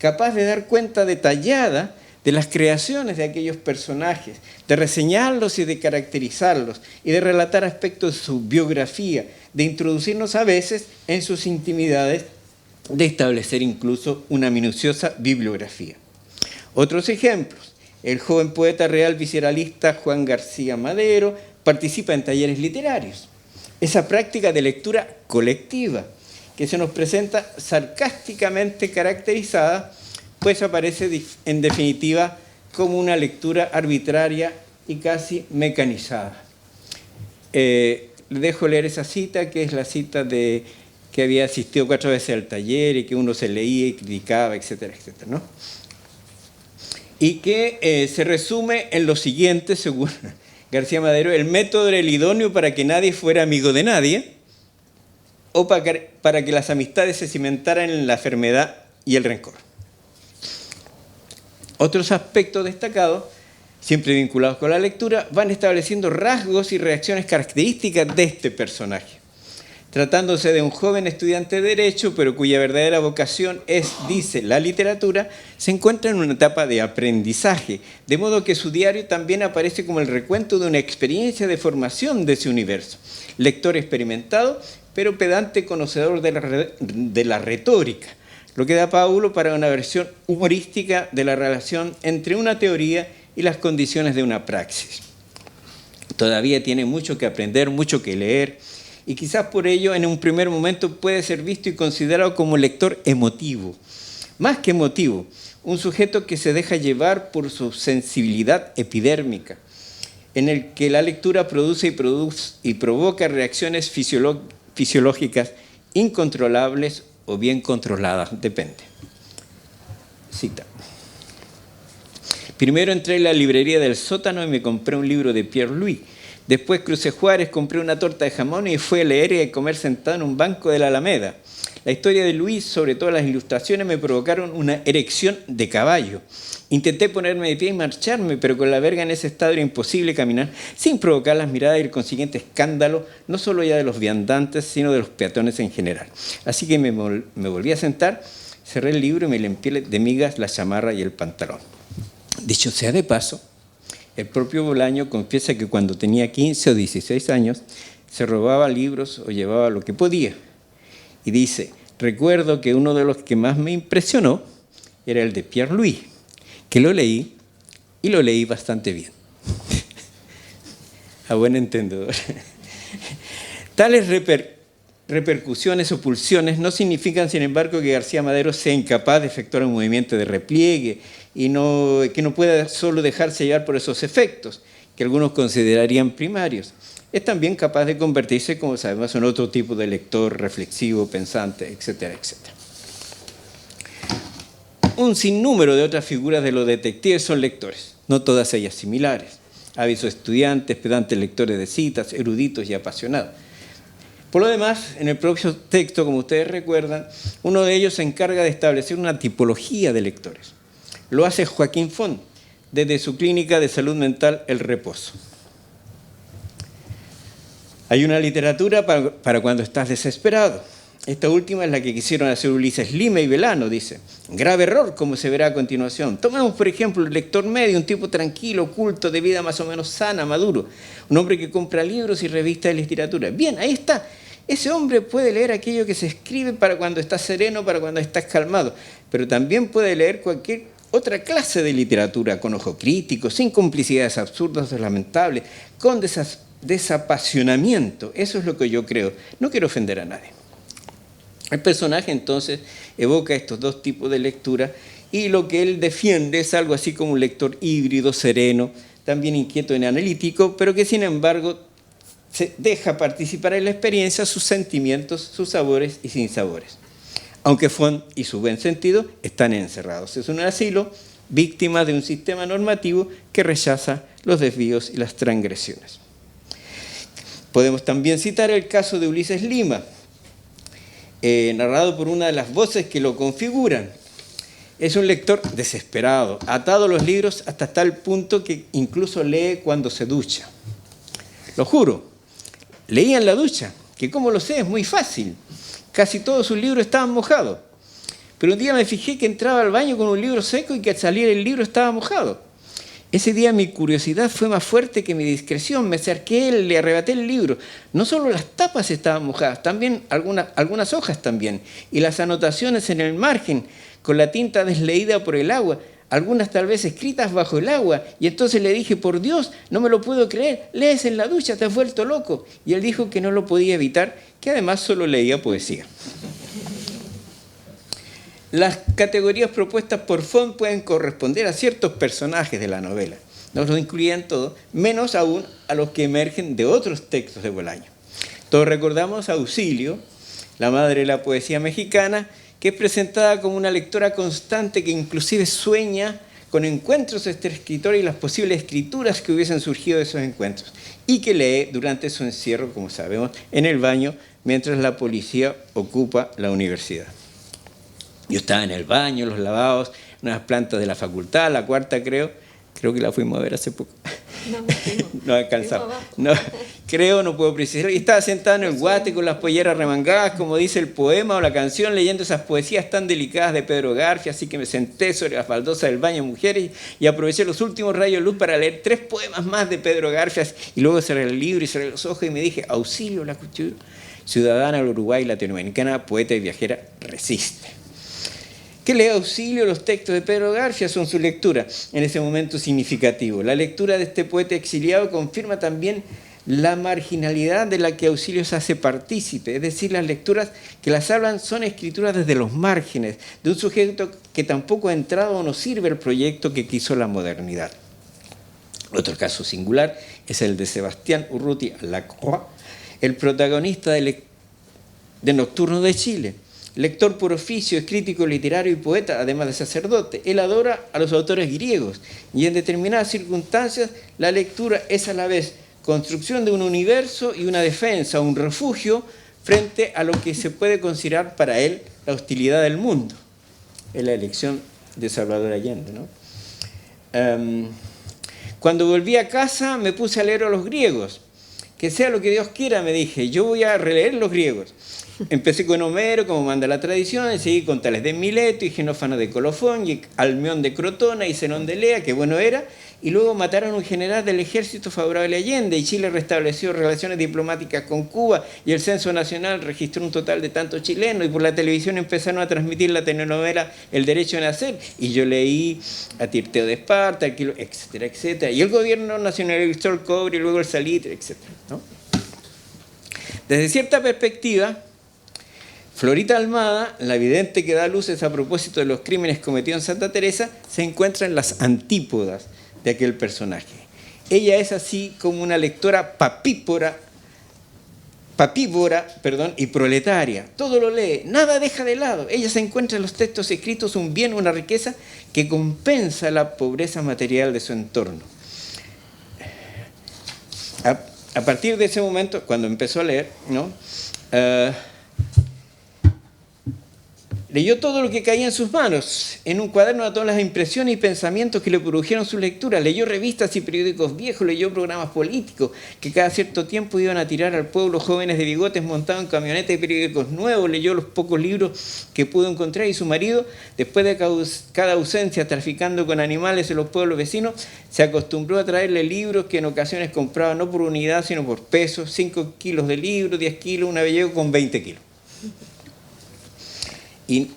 capaz de dar cuenta detallada de las creaciones de aquellos personajes, de reseñarlos y de caracterizarlos, y de relatar aspectos de su biografía, de introducirnos a veces en sus intimidades, de establecer incluso una minuciosa bibliografía. Otros ejemplos: el joven poeta real visceralista Juan García Madero participa en talleres literarios. Esa práctica de lectura colectiva que se nos presenta sarcásticamente caracterizada, pues aparece en definitiva como una lectura arbitraria y casi mecanizada. Le dejo leer esa cita, que es la cita de que había asistido 4 veces al taller y que uno se leía y criticaba, etcétera, etcétera, ¿no? Y que se resume en lo siguiente, según García Madero: el método era el idóneo para que nadie fuera amigo de nadie, o para que las amistades se cimentaran en la enfermedad y el rencor. Otros aspectos destacados, siempre vinculados con la lectura, van estableciendo rasgos y reacciones características de este personaje. Tratándose de un joven estudiante de Derecho, pero cuya verdadera vocación es, dice, la literatura, se encuentra en una etapa de aprendizaje, de modo que su diario también aparece como el recuento de una experiencia de formación de ese universo. Lector experimentado, pero pedante conocedor de la retórica, lo que da Paulo para una versión humorística de la relación entre una teoría y las condiciones de una praxis. Todavía tiene mucho que aprender, mucho que leer, y quizás por ello en un primer momento puede ser visto y considerado como lector emotivo. Más que emotivo, un sujeto que se deja llevar por su sensibilidad epidérmica, en el que la lectura produce y provoca reacciones fisiológicas incontrolables o bien controladas, depende. Cita: primero entré en la librería del sótano y me compré un libro de Pierre Louis. Después crucé Juárez, compré una torta de jamón y fui a leer y a comer sentado en un banco de la Alameda. La historia de Luis, sobre todo las ilustraciones, me provocaron una erección de caballo. Intenté ponerme de pie y marcharme, pero con la verga en ese estado era imposible caminar sin provocar las miradas y el consiguiente escándalo, no solo ya de los viandantes, sino de los peatones en general. Así que me volví a sentar, cerré el libro y me limpié de migas la chamarra y el pantalón. Dicho sea de paso, el propio Bolaño confiesa que cuando tenía 15 o 16 años se robaba libros o llevaba lo que podía. Y dice: recuerdo que uno de los que más me impresionó era el de Pierre Louis, que lo leí y lo leí bastante bien. A buen entendedor. Tales repercusiones o pulsiones no significan, sin embargo, que García Madero sea incapaz de efectuar un movimiento de repliegue y que no pueda solo dejarse llevar por esos efectos, que algunos considerarían primarios. Es también capaz de convertirse, como sabemos, en otro tipo de lector reflexivo, pensante, etcétera, etcétera. Un sinnúmero de otras figuras de los detectives son lectores, no todas ellas similares. Ávidos estudiantes, pedantes lectores de citas, eruditos y apasionados. Por lo demás, en el propio texto, como ustedes recuerdan, uno de ellos se encarga de establecer una tipología de lectores. Lo hace Joaquín Font, desde su clínica de salud mental El Reposo. Hay una literatura para cuando estás desesperado. Esta última es la que quisieron hacer Ulises Lima y Velano, dice. Grave error, como se verá a continuación. Tomemos, por ejemplo, el lector medio, un tipo tranquilo, culto, de vida más o menos sana, maduro. Un hombre que compra libros y revistas de literatura. Bien, ahí está. Ese hombre puede leer aquello que se escribe para cuando estás sereno, para cuando estás calmado. Pero también puede leer cualquier otra clase de literatura, con ojo crítico, sin complicidades absurdas o lamentables, con desapasionamiento. Eso es lo que yo creo. No quiero ofender a nadie. El personaje entonces evoca estos dos tipos de lectura y lo que él defiende es algo así como un lector híbrido, sereno, también inquieto y analítico, pero que sin embargo se deja participar en la experiencia sus sentimientos, sus sabores y sinsabores. Aunque Font y su buen sentido están encerrados. Es un asilo víctima de un sistema normativo que rechaza los desvíos y las transgresiones. Podemos también citar el caso de Ulises Lima, narrado por una de las voces que lo configuran. Es un lector desesperado, atado a los libros hasta tal punto que incluso lee cuando se ducha. Lo juro, leía en la ducha, que como lo sé es muy fácil. Casi todos sus libros estaban mojados. pero un día me fijé que entraba al baño con un libro seco y que al salir el libro estaba mojado. Ese día mi curiosidad fue más fuerte que mi discreción. Me acerqué a él, le arrebaté el libro. No solo las tapas estaban mojadas, también algunas hojas también. Y las anotaciones en el margen, con la tinta desleída por el agua, algunas tal vez escritas bajo el agua. Y entonces le dije, por Dios, no me lo puedo creer, lees en la ducha, te has vuelto loco. Y él dijo que no lo podía evitar, que además solo leía poesía. Las categorías propuestas por Font pueden corresponder a ciertos personajes de la novela. No los incluían todos, menos aún a los que emergen de otros textos de Bolaño. Todos recordamos a Auxilio, la madre de la poesía mexicana, que es presentada como una lectora constante que inclusive sueña con encuentros de este escritor y las posibles escrituras que hubiesen surgido de esos encuentros, y que lee durante su encierro, como sabemos, en el baño, mientras la policía ocupa la universidad. Yo estaba en el baño, los lavados, unas plantas de la facultad, la cuarta creo que la fuimos a ver hace poco. No alcanzaba. No puedo precisar. Y estaba sentado en el guate con las polleras remangadas, como dice el poema o la canción, leyendo esas poesías tan delicadas de Pedro Garfia, así que me senté sobre las baldosas del baño mujeres y aproveché los últimos rayos de luz para leer 3 poemas más de Pedro Garfia, y luego cerré el libro y cerré los ojos y me dije, Auxilio, la ciudadana del Uruguay latinoamericana, poeta y viajera, resiste. ¿Qué lee Auxilio? Los textos de Pedro Garfia son su lectura en ese momento significativo. La lectura de este poeta exiliado confirma también la marginalidad de la que Auxilio se hace partícipe, es decir, las lecturas que las hablan son escrituras desde los márgenes, de un sujeto que tampoco ha entrado o no sirve el proyecto que quiso la modernidad. Otro caso singular es el de Sebastián Urrutia Lacroix, el protagonista de Nocturno de Chile. Lector por oficio, es crítico literario y poeta, además de sacerdote. Él adora a los autores griegos y en determinadas circunstancias la lectura es a la vez construcción de un universo y una defensa, un refugio frente a lo que se puede considerar para él la hostilidad del mundo. Es la elección de Salvador Allende, ¿no? Cuando volví a casa me puse a leer a los griegos. Que sea lo que Dios quiera, me dije, yo voy a releer los griegos. Empecé con Homero, como manda la tradición, y seguí con Tales de Mileto, y Genófano de Colofón, y Almeón de Crotona, y Zenón de Lea, que bueno era, y luego mataron a un general del ejército favorable a Allende, y Chile restableció relaciones diplomáticas con Cuba, y el Censo Nacional registró un total de tantos chilenos, y por la televisión empezaron a transmitir la telenovela El Derecho a Nacer, y yo leí a Tirteo de Esparta, etcétera, etcétera, y el gobierno nacionalizó el cobre, y luego el salitre, etcétera, ¿no? Desde cierta perspectiva, Florita Almada, la vidente que da luces a propósito de los crímenes cometidos en Santa Teresa, se encuentra en las antípodas de aquel personaje. Ella es así como una lectora papívora, y proletaria. Todo lo lee, nada deja de lado. Ella se encuentra en los textos escritos un bien, una riqueza que compensa la pobreza material de su entorno. A partir de ese momento, cuando empezó a leer, ¿no? Leyó todo lo que caía en sus manos. En un cuaderno a todas las impresiones y pensamientos que le produjeron su lectura. Leyó revistas y periódicos viejos, leyó programas políticos que cada cierto tiempo iban a tirar al pueblo jóvenes de bigotes montados en camionetas y periódicos nuevos. Leyó los pocos libros que pudo encontrar y su marido, después de cada ausencia traficando con animales en los pueblos vecinos, se acostumbró a traerle libros que en ocasiones compraba no por unidad sino por pesos, 5 kilos de libros, 10 kilos, una belleza con 20 kilos. Y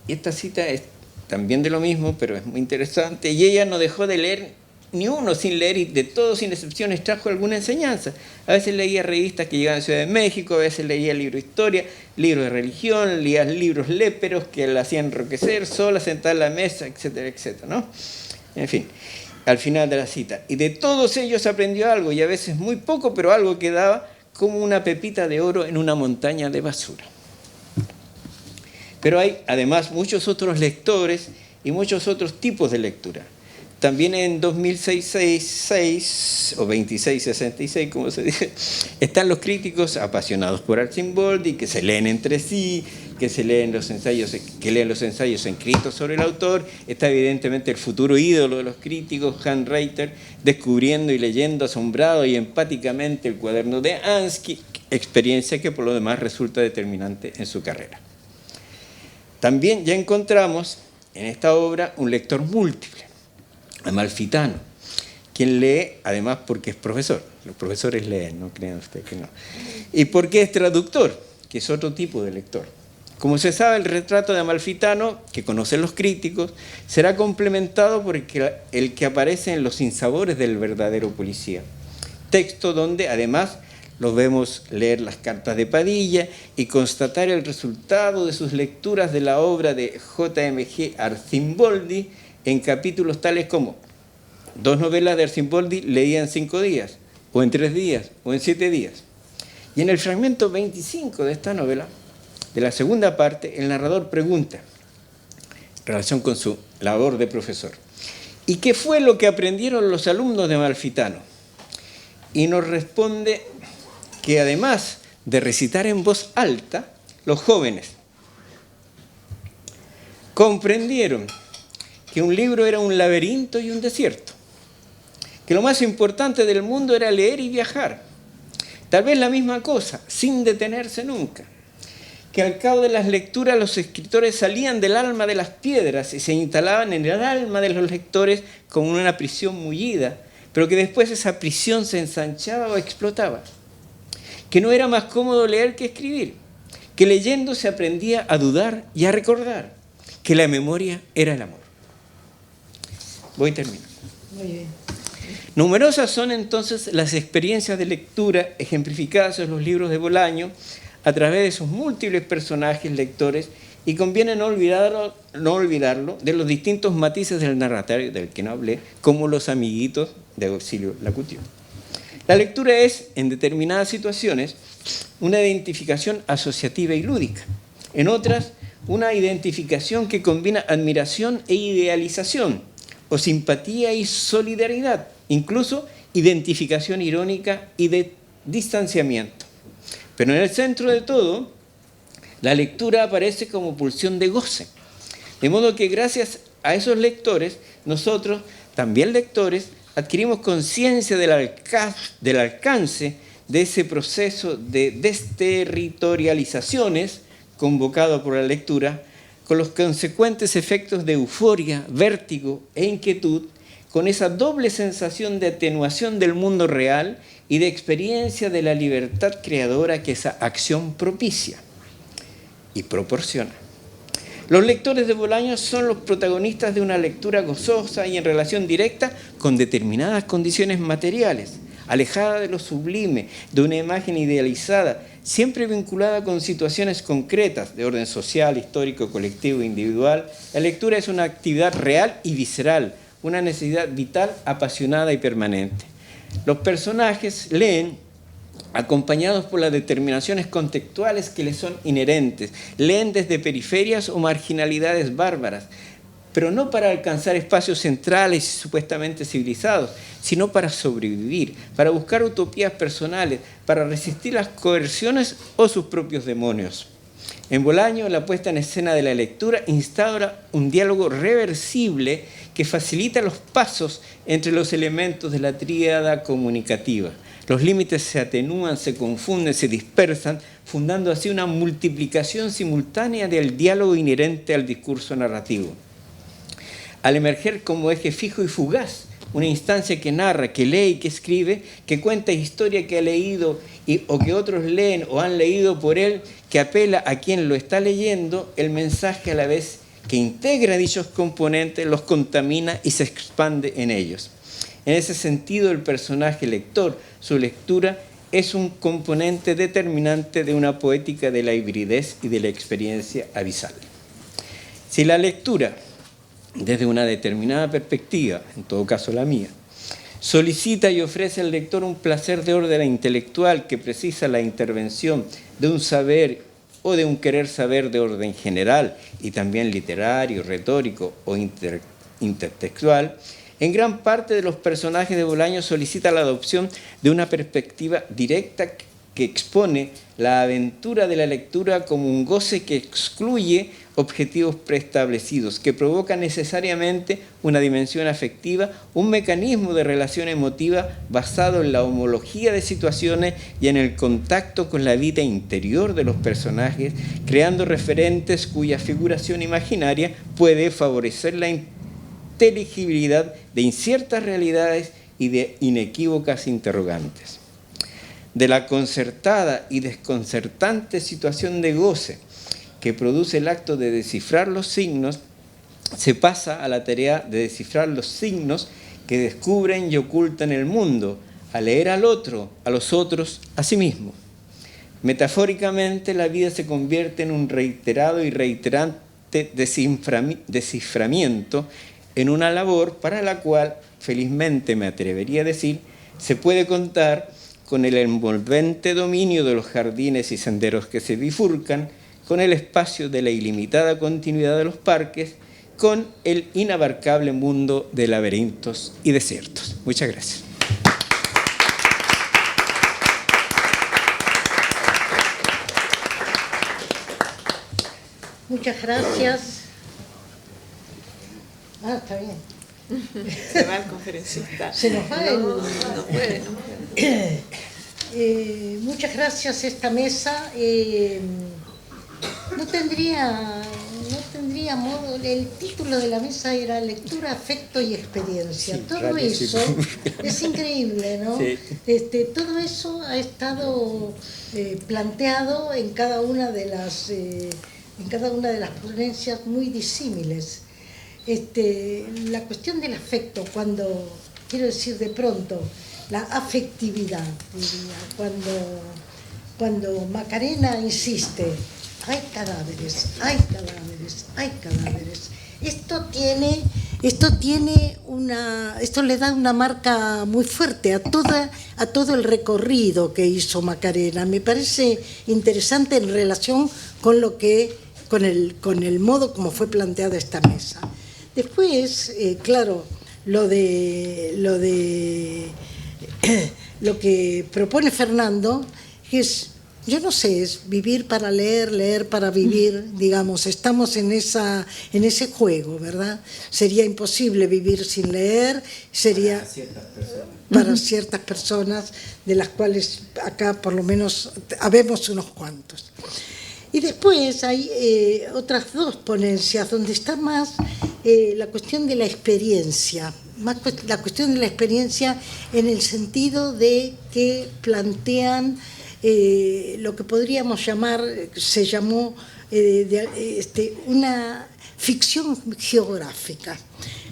esta cita es también de lo mismo, pero es muy interesante. Y ella no dejó de leer ni uno sin leer, y de todo sin excepciones trajo alguna enseñanza. A veces leía revistas que llegaban a Ciudad de México, a veces leía libros de historia, libros de religión, leía libros léperos que la hacían enroquecer, sola, sentada en la mesa, etcétera, etcétera, ¿no? En fin, al final de la cita. Y de todos ellos aprendió algo, y a veces muy poco, pero algo que daba como una pepita de oro en una montaña de basura. Pero hay además muchos otros lectores y muchos otros tipos de lectura. También en 2666 o 2666, como se dice, están los críticos apasionados por Arcimboldi, que se leen entre sí, que leen los ensayos escritos sobre el autor. Está evidentemente el futuro ídolo de los críticos, Hans Reiter, descubriendo y leyendo asombrado y empáticamente el cuaderno de Ansky, experiencia que por lo demás resulta determinante en su carrera. También ya encontramos en esta obra un lector múltiple, Amalfitano, quien lee, además porque es profesor. Los profesores leen, no crean ustedes que no. Y porque es traductor, que es otro tipo de lector. Como se sabe, el retrato de Amalfitano, que conocen los críticos, será complementado por el que aparece en Los sinsabores del verdadero policía. Texto donde, además, los vemos leer las cartas de Padilla y constatar el resultado de sus lecturas de la obra de J.M.G. Arcimboldi en capítulos tales como: 2 novelas de Arcimboldi leídas en 5 días, o en 3 días, o en 7 días. Y en el fragmento 25 de esta novela, de la segunda parte, el narrador pregunta, en relación con su labor de profesor: ¿y qué fue lo que aprendieron los alumnos de Amalfitano? Y nos responde que además de recitar en voz alta, los jóvenes comprendieron que un libro era un laberinto y un desierto, que lo más importante del mundo era leer y viajar, tal vez la misma cosa, sin detenerse nunca, que al cabo de las lecturas los escritores salían del alma de las piedras y se instalaban en el alma de los lectores como una prisión mullida, pero que después esa prisión se ensanchaba o explotaba, que no era más cómodo leer que escribir, que leyendo se aprendía a dudar y a recordar, que la memoria era el amor. Voy terminando. Muy bien. Numerosas son entonces las experiencias de lectura ejemplificadas en los libros de Bolaño a través de sus múltiples personajes lectores, y conviene no olvidarlo de los distintos matices del narratorio del que no hablé, como los amiguitos de Auxilio Lacutió. La lectura es, en determinadas situaciones, una identificación asociativa y lúdica. En otras, una identificación que combina admiración e idealización, o simpatía y solidaridad, incluso identificación irónica y de distanciamiento. Pero en el centro de todo, la lectura aparece como pulsión de goce. De modo que gracias a esos lectores, nosotros, también lectores, adquirimos conciencia del alcance de ese proceso de desterritorializaciones convocado por la lectura, con los consecuentes efectos de euforia, vértigo e inquietud, con esa doble sensación de atenuación del mundo real y de experiencia de la libertad creadora que esa acción propicia y proporciona. Los lectores de Bolaños son los protagonistas de una lectura gozosa y en relación directa con determinadas condiciones materiales, alejada de lo sublime, de una imagen idealizada, siempre vinculada con situaciones concretas de orden social, histórico, colectivo, individual. La lectura es una actividad real y visceral, una necesidad vital, apasionada y permanente. Los personajes leen acompañados por las determinaciones contextuales que les son inherentes, leen desde periferias o marginalidades bárbaras, pero no para alcanzar espacios centrales y supuestamente civilizados, sino para sobrevivir, para buscar utopías personales, para resistir las coerciones o sus propios demonios. En Bolaño, la puesta en escena de la lectura instaura un diálogo reversible que facilita los pasos entre los elementos de la tríada comunicativa. Los límites se atenúan, se confunden, se dispersan, fundando así una multiplicación simultánea del diálogo inherente al discurso narrativo. Al emerger como eje fijo y fugaz, una instancia que narra, que lee y que escribe, que cuenta historia que ha leído o que otros leen o han leído por él, que apela a quien lo está leyendo, el mensaje a la vez que integra dichos componentes, los contamina y se expande en ellos. En ese sentido, el personaje lector, su lectura, es un componente determinante de una poética de la hibridez y de la experiencia abisal. Si la lectura, desde una determinada perspectiva, en todo caso la mía, solicita y ofrece al lector un placer de orden intelectual que precisa la intervención de un saber o de un querer saber de orden general y también literario, retórico o intertextual, en gran parte de los personajes de Bolaño solicita la adopción de una perspectiva directa que expone la aventura de la lectura como un goce que excluye objetivos preestablecidos, que provocan necesariamente una dimensión afectiva, un mecanismo de relación emotiva basado en la homología de situaciones y en el contacto con la vida interior de los personajes, creando referentes cuya figuración imaginaria puede favorecer la inteligibilidad de inciertas realidades y de inequívocas interrogantes. De la concertada y desconcertante situación de goce que produce el acto de descifrar los signos, se pasa a la tarea de descifrar los signos que descubren y ocultan el mundo, a leer al otro, a los otros, a sí mismo. Metafóricamente, la vida se convierte en un reiterado y reiterante desciframiento, en una labor para la cual, felizmente me atrevería a decir, se puede contar con el envolvente dominio de los jardines y senderos que se bifurcan, con el espacio de la ilimitada continuidad de los parques, con el inabarcable mundo de laberintos y desiertos. Muchas gracias. Muchas gracias. Está bien. Se va el conferencista. Se nos va el... No puede. Muchas gracias. Esta mesa no tendría modo. El título de la mesa era Lectura, Afecto y Experiencia. Sí, todo eso es increíble, ¿no? Sí. Todo eso ha estado planteado en cada una de las ponencias muy disímiles. La cuestión del afecto, quiero decir de pronto, la afectividad, diría, cuando Macarena insiste, hay cadáveres, hay cadáveres, hay cadáveres. Esto le da una marca muy fuerte a todo el recorrido que hizo Macarena. Me parece interesante en relación con el modo como fue planteada esta mesa. Después, claro, lo que propone Fernando es, yo no sé, es vivir para leer, leer para vivir, digamos, estamos en ese juego, ¿verdad? Sería imposible vivir sin leer, sería para ciertas personas, de las cuales acá por lo menos habemos unos cuantos. Y después hay otras dos ponencias donde está más la cuestión de la experiencia, la cuestión de la experiencia en el sentido de que plantean lo que podríamos llamar, se llamó una ficción geográfica.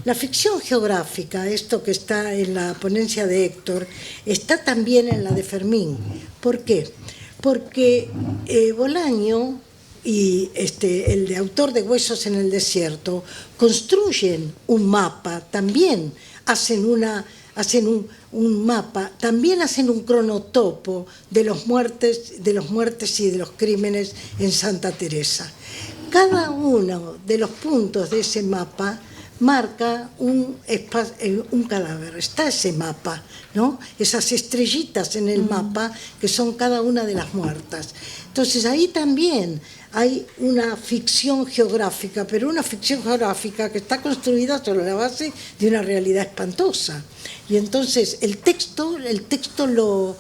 La ficción geográfica, esto que está en la ponencia de Héctor, está también en la de Fermín. ¿Por qué? Porque Bolaño y el de Autor de Huesos en el Desierto construyen un mapa, también hacen un mapa, también hacen un cronotopo de los muertes y de los crímenes en Santa Teresa. Cada uno de los puntos de ese mapa marca un cadáver. Está ese mapa, ¿no? Esas estrellitas en el mapa que son cada una de las muertas. Entonces ahí también hay una ficción geográfica, pero una ficción geográfica que está construida sobre la base de una realidad espantosa. Y entonces el texto lo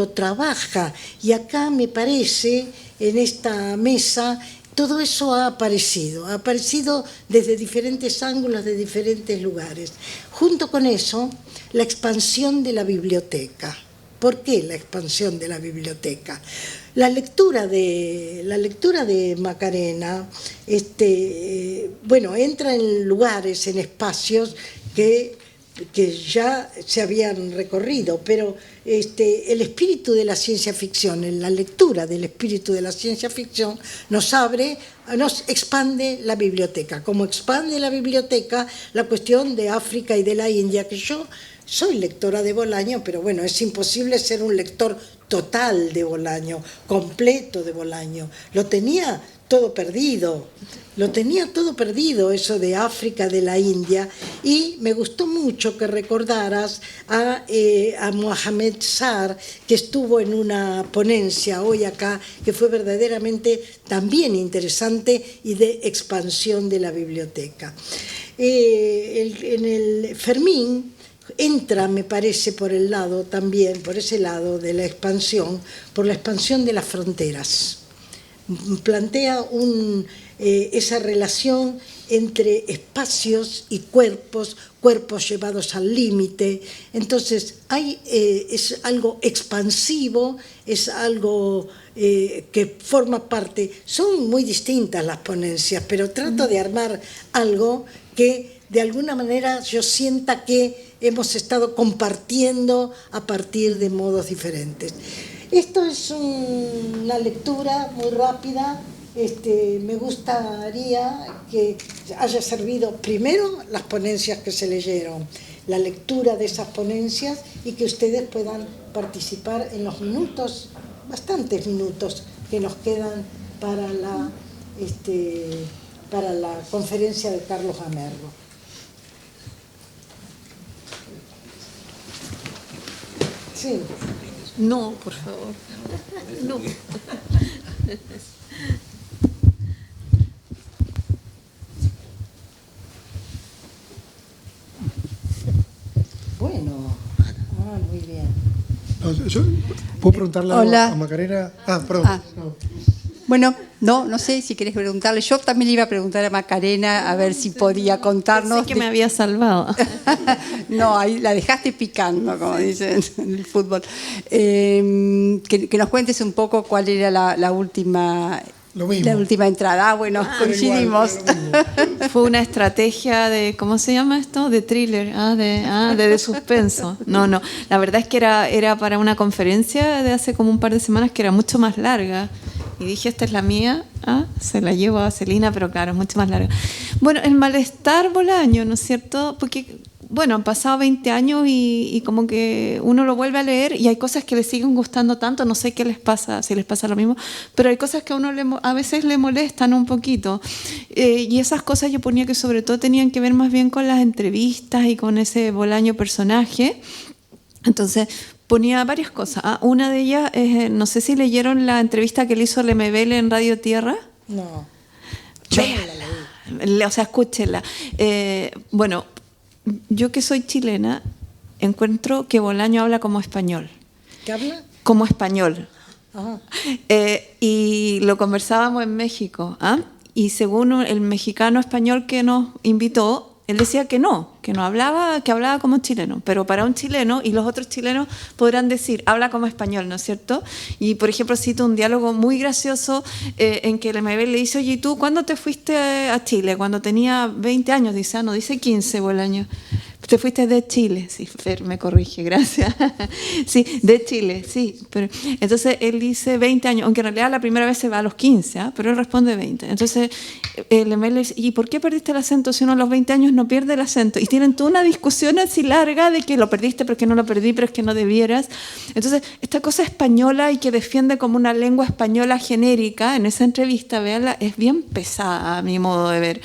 trabaja, y acá me parece, en esta mesa, todo eso ha aparecido desde diferentes ángulos, de diferentes lugares. Junto con eso, la expansión de la biblioteca. ¿Por qué la expansión de la biblioteca? La lectura de Macarena, entra en lugares, en espacios que ya se habían recorrido, pero el espíritu de la ciencia ficción, en la lectura del espíritu de la ciencia ficción, nos expande la biblioteca. Como expande la biblioteca la cuestión de África y de la India, que yo soy lectora de Bolaño, pero bueno, es imposible ser un lector total de Bolaño, completo de Bolaño. Lo tenía todo perdido, eso de África, de la India, y me gustó mucho que recordaras a Mohamed Sar, que estuvo en una ponencia hoy acá, que fue verdaderamente también interesante y de expansión de la biblioteca. En el Fermín entra, me parece, por el lado también, por ese lado de la expansión, por la expansión de las fronteras. Plantea esa relación entre espacios y cuerpos llevados al límite. Entonces, es algo expansivo, es algo que forma parte. Son muy distintas las ponencias, pero trato de armar algo que de alguna manera yo sienta que hemos estado compartiendo a partir de modos diferentes. Esto es una lectura muy rápida. Me gustaría que haya servido primero las ponencias que se leyeron, la lectura de esas ponencias, y que ustedes puedan participar en los minutos, bastantes minutos, que nos quedan para la conferencia de Carlos Gamerro. Sí. No, por favor. No. Bueno, muy bien. No, yo puedo preguntarle a Macarena. Perdón. No. Bueno, no sé si querés preguntarle. Yo también le iba a preguntar a Macarena a ver si podía contarnos. Pensé que me había salvado. No, ahí la dejaste picando, como dicen en el fútbol. Que nos cuentes un poco cuál era la última entrada. Bueno, coincidimos. Fue una estrategia de, ¿cómo se llama esto? De thriller, de suspenso. No, la verdad es que era para una conferencia de hace como un par de semanas que era mucho más larga. Y dije, esta es la mía, se la llevo a Celina, pero claro, es mucho más larga. Bueno, el malestar Bolaño, ¿no es cierto? Porque, bueno, han pasado 20 años y como que uno lo vuelve a leer y hay cosas que le siguen gustando tanto, no sé qué les pasa, si les pasa lo mismo, pero hay cosas que a uno a veces le molestan un poquito. Y esas cosas yo ponía que sobre todo tenían que ver más bien con las entrevistas y con ese Bolaño personaje. Entonces ponía varias cosas. Una de ellas es, no sé si leyeron la entrevista que le hizo Lemebel en Radio Tierra. No. Véanla, o sea, escúchenla. Bueno, yo que soy chilena, encuentro que Bolaño habla como español. ¿Qué habla? Como español. Ajá. Y lo conversábamos en México. Y según el mexicano español que nos invitó, él decía que hablaba, que hablaba como chileno, pero para un chileno, y los otros chilenos podrán decir, habla como español, ¿no es cierto? Y, por ejemplo, cito un diálogo muy gracioso en que Lemebel le dice, oye, ¿y tú cuándo te fuiste a Chile? Cuando tenía 20 años, dice, no, dice 15, Bolaño. Te fuiste de Chile, sí, Fer me corrige, gracias. Sí, de Chile, sí. Pero, entonces él dice 20 años, aunque en realidad la primera vez se va a los 15, pero él responde 20. Entonces Lemebel le dice, ¿y por qué perdiste el acento si uno a los 20 años no pierde el acento? Y tienen toda una discusión así larga de que lo perdiste, pero es que no lo perdí, pero es que no debieras. Entonces, esta cosa española y que defiende como una lengua española genérica, en esa entrevista, véanla, es bien pesada a mi modo de ver.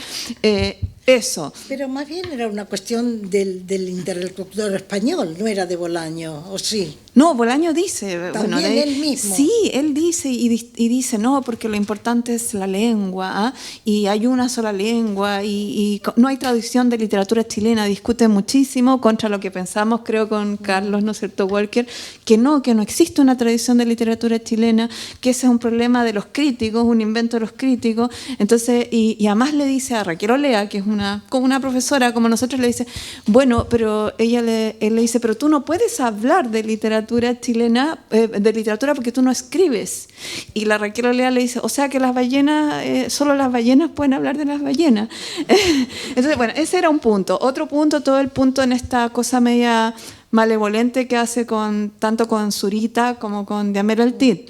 Eso. Pero más bien era una cuestión del interlocutor español, no era de Bolaño, ¿o sí? No, Bolaño dice... También él mismo. Sí, él dice y dice, no, porque lo importante es la lengua, y hay una sola lengua, y no hay tradición de literatura chilena, discute muchísimo contra lo que pensamos, creo, con Carlos, ¿no es cierto?, Walker, que no existe una tradición de literatura chilena, que ese es un problema de los críticos, un invento de los críticos. Entonces, y además le dice a Raquel Olea, que es como una profesora, como nosotros, le dice, bueno, pero él le dice, pero tú no puedes hablar de literatura chilena, de literatura, porque tú no escribes. Y la Raquel Olea le dice, o sea que las ballenas, solo las ballenas pueden hablar de las ballenas. Entonces, bueno, ese era un punto. Otro punto, todo el punto en esta cosa media malevolente que hace tanto con Zurita como con Diamel Altit.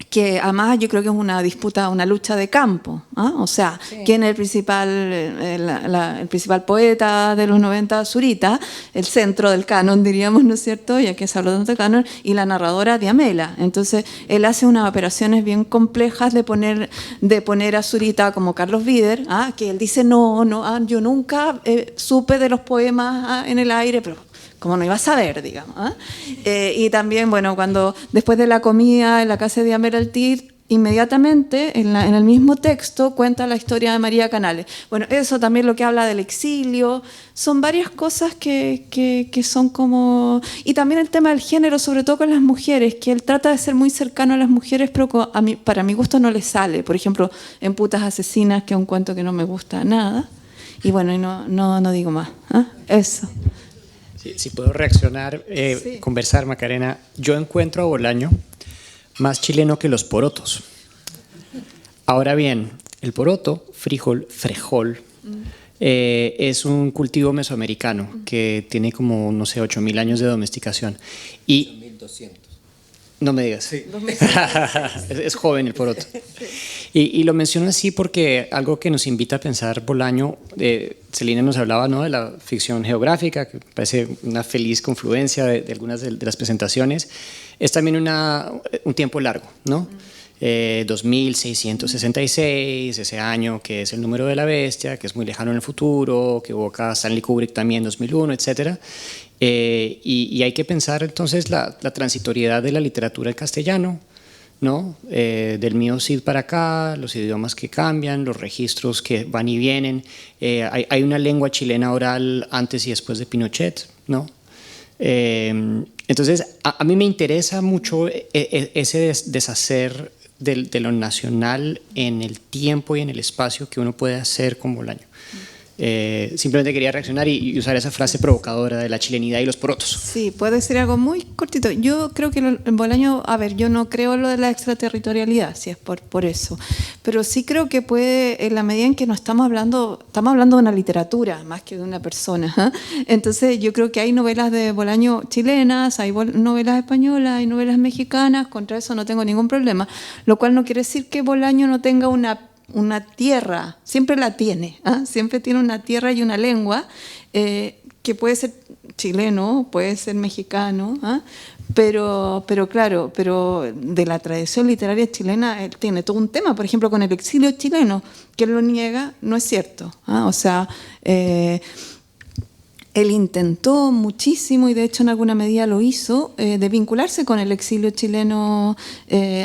que además yo creo que es una disputa, una lucha de campo, ¿ah? O sea, sí. ¿Quién es el principal poeta de los 90? Zurita, el centro del canon, diríamos, ¿no es cierto? Ya que se habló tanto de canon, y la narradora Diamela. Entonces, él hace unas operaciones bien complejas de poner a Zurita como Carlos Vider, ¿ah? Que él dice, yo nunca supe de los poemas en el aire, pero como no iba a saber, digamos. Y también, bueno, cuando después de la comida en la casa de Diamela Altir, inmediatamente en el mismo texto cuenta la historia de María Canales. Bueno, eso también lo que habla del exilio, son varias cosas que son como... Y también el tema del género, sobre todo con las mujeres, que él trata de ser muy cercano a las mujeres, pero para mi gusto no le sale. Por ejemplo, en Putas Asesinas, que es un cuento que no me gusta nada. Y bueno, y no digo más. Eso. Si puedo reaccionar, sí. Conversar, Macarena. Yo encuentro a Bolaño más chileno que los porotos. Ahora bien, el poroto, frejol, es un cultivo mesoamericano que tiene como, no sé, 8.000 años de domesticación. Y 8.200. No me digas. Sí. Es joven el poroto. Y lo menciono así porque algo que nos invita a pensar Bolaño, Celina nos hablaba, ¿no?, de la ficción geográfica, que parece una feliz confluencia de algunas de las presentaciones. Es también un tiempo largo, ¿no? 2666, ese año que es el número de la bestia, que es muy lejano en el futuro, que evoca a Stanley Kubrick también, 2001, etc. Y hay que pensar entonces la transitoriedad de la literatura en castellano, ¿no? Del mío Cid para acá, los idiomas que cambian, los registros que van y vienen. Hay una lengua chilena oral antes y después de Pinochet, ¿no? Entonces, a mí me interesa mucho ese deshacer de lo nacional en el tiempo y en el espacio que uno puede hacer con Bolaño. Simplemente quería reaccionar y usar esa frase provocadora de la chilenidad y los porotos. Sí, puede ser algo muy cortito. Yo creo que en Bolaño, yo no creo lo de la extraterritorialidad, si es por eso, pero sí creo que puede, en la medida en que no estamos hablando de una literatura más que de una persona, ¿eh? Entonces yo creo que hay novelas de Bolaño chilenas, hay novelas españolas, hay novelas mexicanas, contra eso no tengo ningún problema, lo cual no quiere decir que Bolaño no tenga una tierra, siempre la tiene, siempre tiene una tierra y una lengua, que puede ser chileno, puede ser mexicano, pero claro, pero de la tradición literaria chilena él tiene todo un tema, por ejemplo, con el exilio chileno, que él lo niega, no es cierto, o sea, él intentó muchísimo, y de hecho en alguna medida lo hizo, de vincularse con el exilio chileno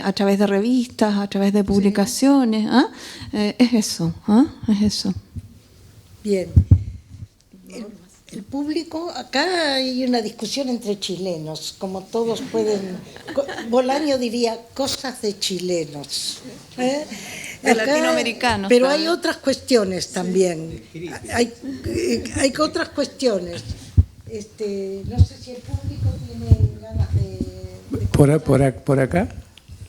a través de revistas, a través de publicaciones. Es eso. Bien. El público, acá hay una discusión entre chilenos, como todos pueden... Bolaño diría cosas de chilenos. De latinoamericanos. Pero hay otras cuestiones también. Hay otras cuestiones. No sé si el público tiene ganas de... ¿Por acá?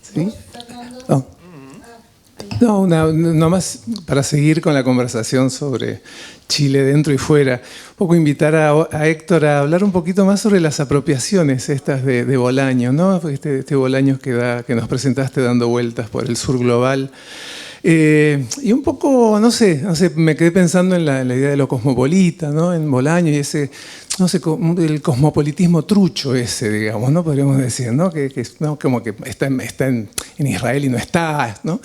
¿Sí? No, nomás para seguir con la conversación sobre Chile dentro y fuera, un poco invitar a Héctor a hablar un poquito más sobre las apropiaciones estas de Bolaño, ¿no? Este Bolaño que nos presentaste dando vueltas por el sur global. Y un poco, no sé, me quedé pensando en la idea de lo cosmopolita, ¿no? En Bolaño y ese, no sé, el cosmopolitismo trucho ese, digamos, ¿no? Podríamos decir, ¿no? ¿No? Como que está en Israel y no está, ¿no?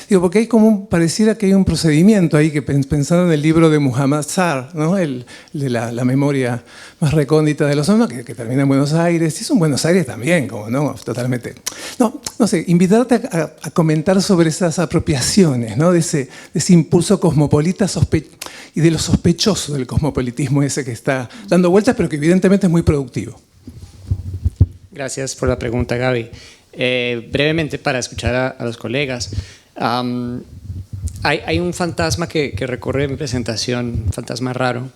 Digo, porque hay pareciera que hay un procedimiento ahí, que pensando en el libro de Muhammad Sar, ¿no? El de la memoria más recóndita de los hombres, que termina en Buenos Aires, y es un Buenos Aires también, como, ¿no? Totalmente. No sé, invitarte a comentar sobre esas apropiaciones, ¿no? De ese impulso cosmopolita y de lo sospechoso del cosmopolitismo ese que está dando vueltas, pero que evidentemente es muy productivo. Gracias por la pregunta, Gaby. Brevemente, para escuchar a los colegas, hay un fantasma que recorre mi presentación, un fantasma raro,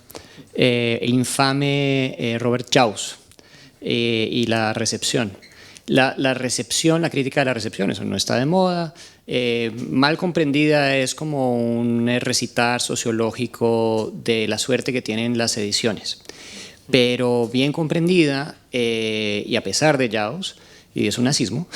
el infame Robert Jaus y la recepción. La recepción, la crítica de la recepción, eso no está de moda. Mal comprendida es como un recitar sociológico de la suerte que tienen las ediciones. Pero bien comprendida, y a pesar de Jaus, y es un nazismo,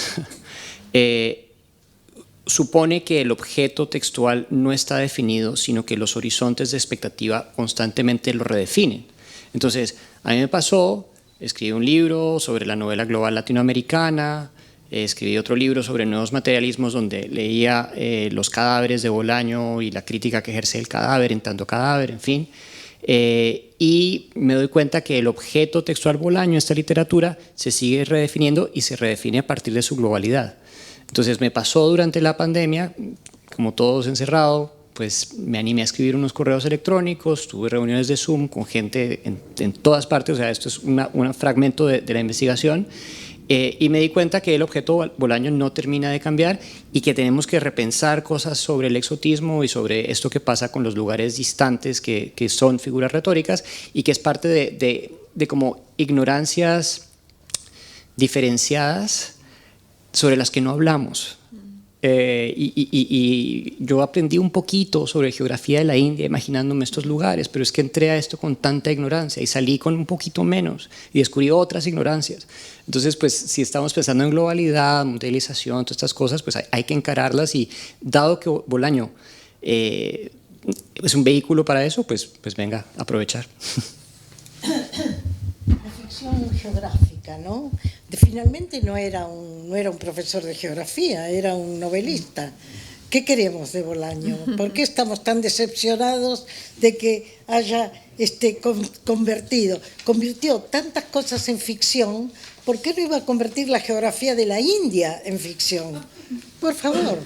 supone que el objeto textual no está definido, sino que los horizontes de expectativa constantemente lo redefinen. Entonces, a mí me pasó, escribí un libro sobre la novela global latinoamericana, escribí otro libro sobre nuevos materialismos donde leía los cadáveres de Bolaño y la crítica que ejerce el cadáver en tanto cadáver, en fin. Y me doy cuenta que el objeto textual Bolaño, esta literatura, se sigue redefiniendo y se redefine a partir de su globalidad. Entonces me pasó durante la pandemia, como todos encerrados, pues me animé a escribir unos correos electrónicos, tuve reuniones de Zoom con gente en todas partes, o sea, esto es un fragmento de la investigación, y me di cuenta que el objeto Bolaño no termina de cambiar y que tenemos que repensar cosas sobre el exotismo y sobre esto que pasa con los lugares distantes que son figuras retóricas y que es parte de como ignorancias diferenciadas sobre las que no hablamos. Y yo aprendí un poquito sobre geografía de la India imaginándome estos lugares, pero es que entré a esto con tanta ignorancia y salí con un poquito menos y descubrí otras ignorancias. Entonces, pues si estamos pensando en globalidad, mundialización, todas estas cosas, pues hay que encararlas y dado que Bolaño es un vehículo para eso, pues venga, aprovechar. La ficción geográfica, ¿no? Finalmente no era un profesor de geografía, era un novelista. ¿Qué queremos de Bolaño? ¿Por qué estamos tan decepcionados de que haya convirtió tantas cosas en ficción? ¿Por qué no iba a convertir la geografía de la India en ficción? Por favor.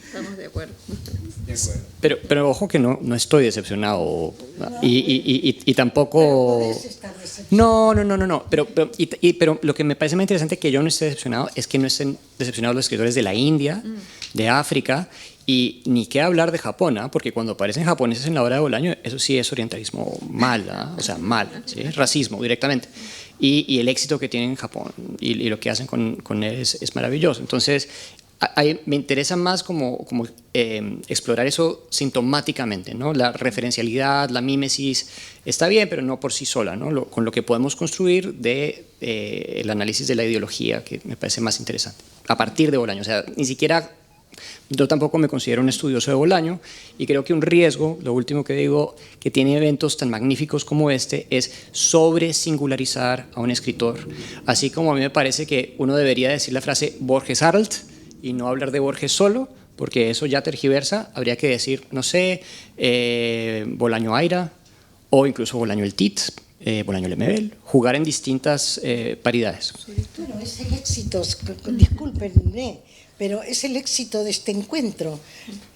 Estamos de acuerdo. Pero ojo que no estoy decepcionado y tampoco... No. Pero lo que me parece más interesante que yo no esté decepcionado es que no estén decepcionados los escritores de la India, de África, y ni qué hablar de Japón, ¿eh? Porque cuando aparecen japoneses en la obra de Bolaño, eso sí es orientalismo mal, ¿eh? O sea, mal, ¿sí? Racismo directamente. Y el éxito que tienen en Japón y lo que hacen con él es maravilloso. Entonces, me interesa más como explorar eso sintomáticamente, ¿no? La referencialidad, la mímesis, está bien, pero no por sí sola, ¿no? Con lo que podemos construir el análisis de la ideología, que me parece más interesante, a partir de Bolaño. O sea, ni siquiera, yo tampoco me considero un estudioso de Bolaño y creo que un riesgo, lo último que digo, que tiene eventos tan magníficos como este, es sobre singularizar a un escritor. Así como a mí me parece que uno debería decir la frase Borges Arlt, y no hablar de Borges solo, porque eso ya tergiversa. Habría que decir, no sé, Bolaño Aira, o incluso Bolaño el Tit, Bolaño Lemebel, jugar en distintas paridades. Bueno, es el éxito, discúlpenme, pero es el éxito de este encuentro.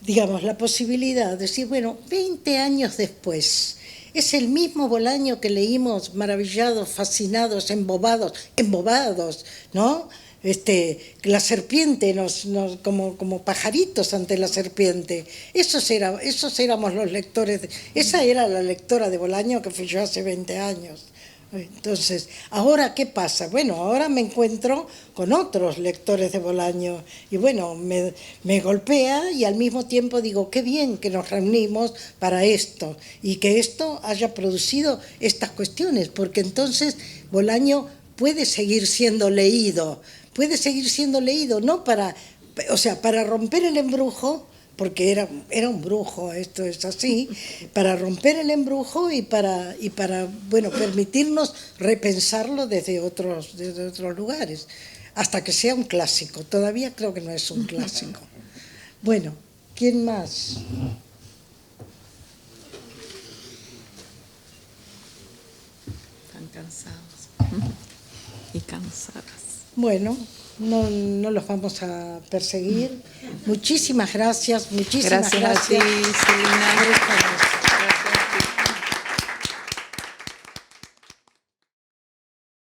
Digamos, la posibilidad de decir, bueno, 20 años después, es el mismo Bolaño que leímos maravillados, fascinados, embobados, ¿no? La serpiente, como pajaritos ante la serpiente. Esos éramos los lectores. Esa era la lectora de Bolaño que fui yo hace 20 años. Entonces, ¿ahora qué pasa? Bueno, ahora me encuentro con otros lectores de Bolaño y bueno, me golpea y al mismo tiempo digo, qué bien que nos reunimos para esto y que esto haya producido estas cuestiones, porque entonces Bolaño puede seguir siendo leído, no para romper el embrujo, porque era un brujo, esto es así, para romper el embrujo y para bueno, permitirnos repensarlo desde otros lugares, hasta que sea un clásico. Todavía creo que no es un clásico. Bueno, ¿quién más? Están cansados y cansadas. Bueno, no los vamos a perseguir. Muchísimas gracias. Gracias a ti, Selina.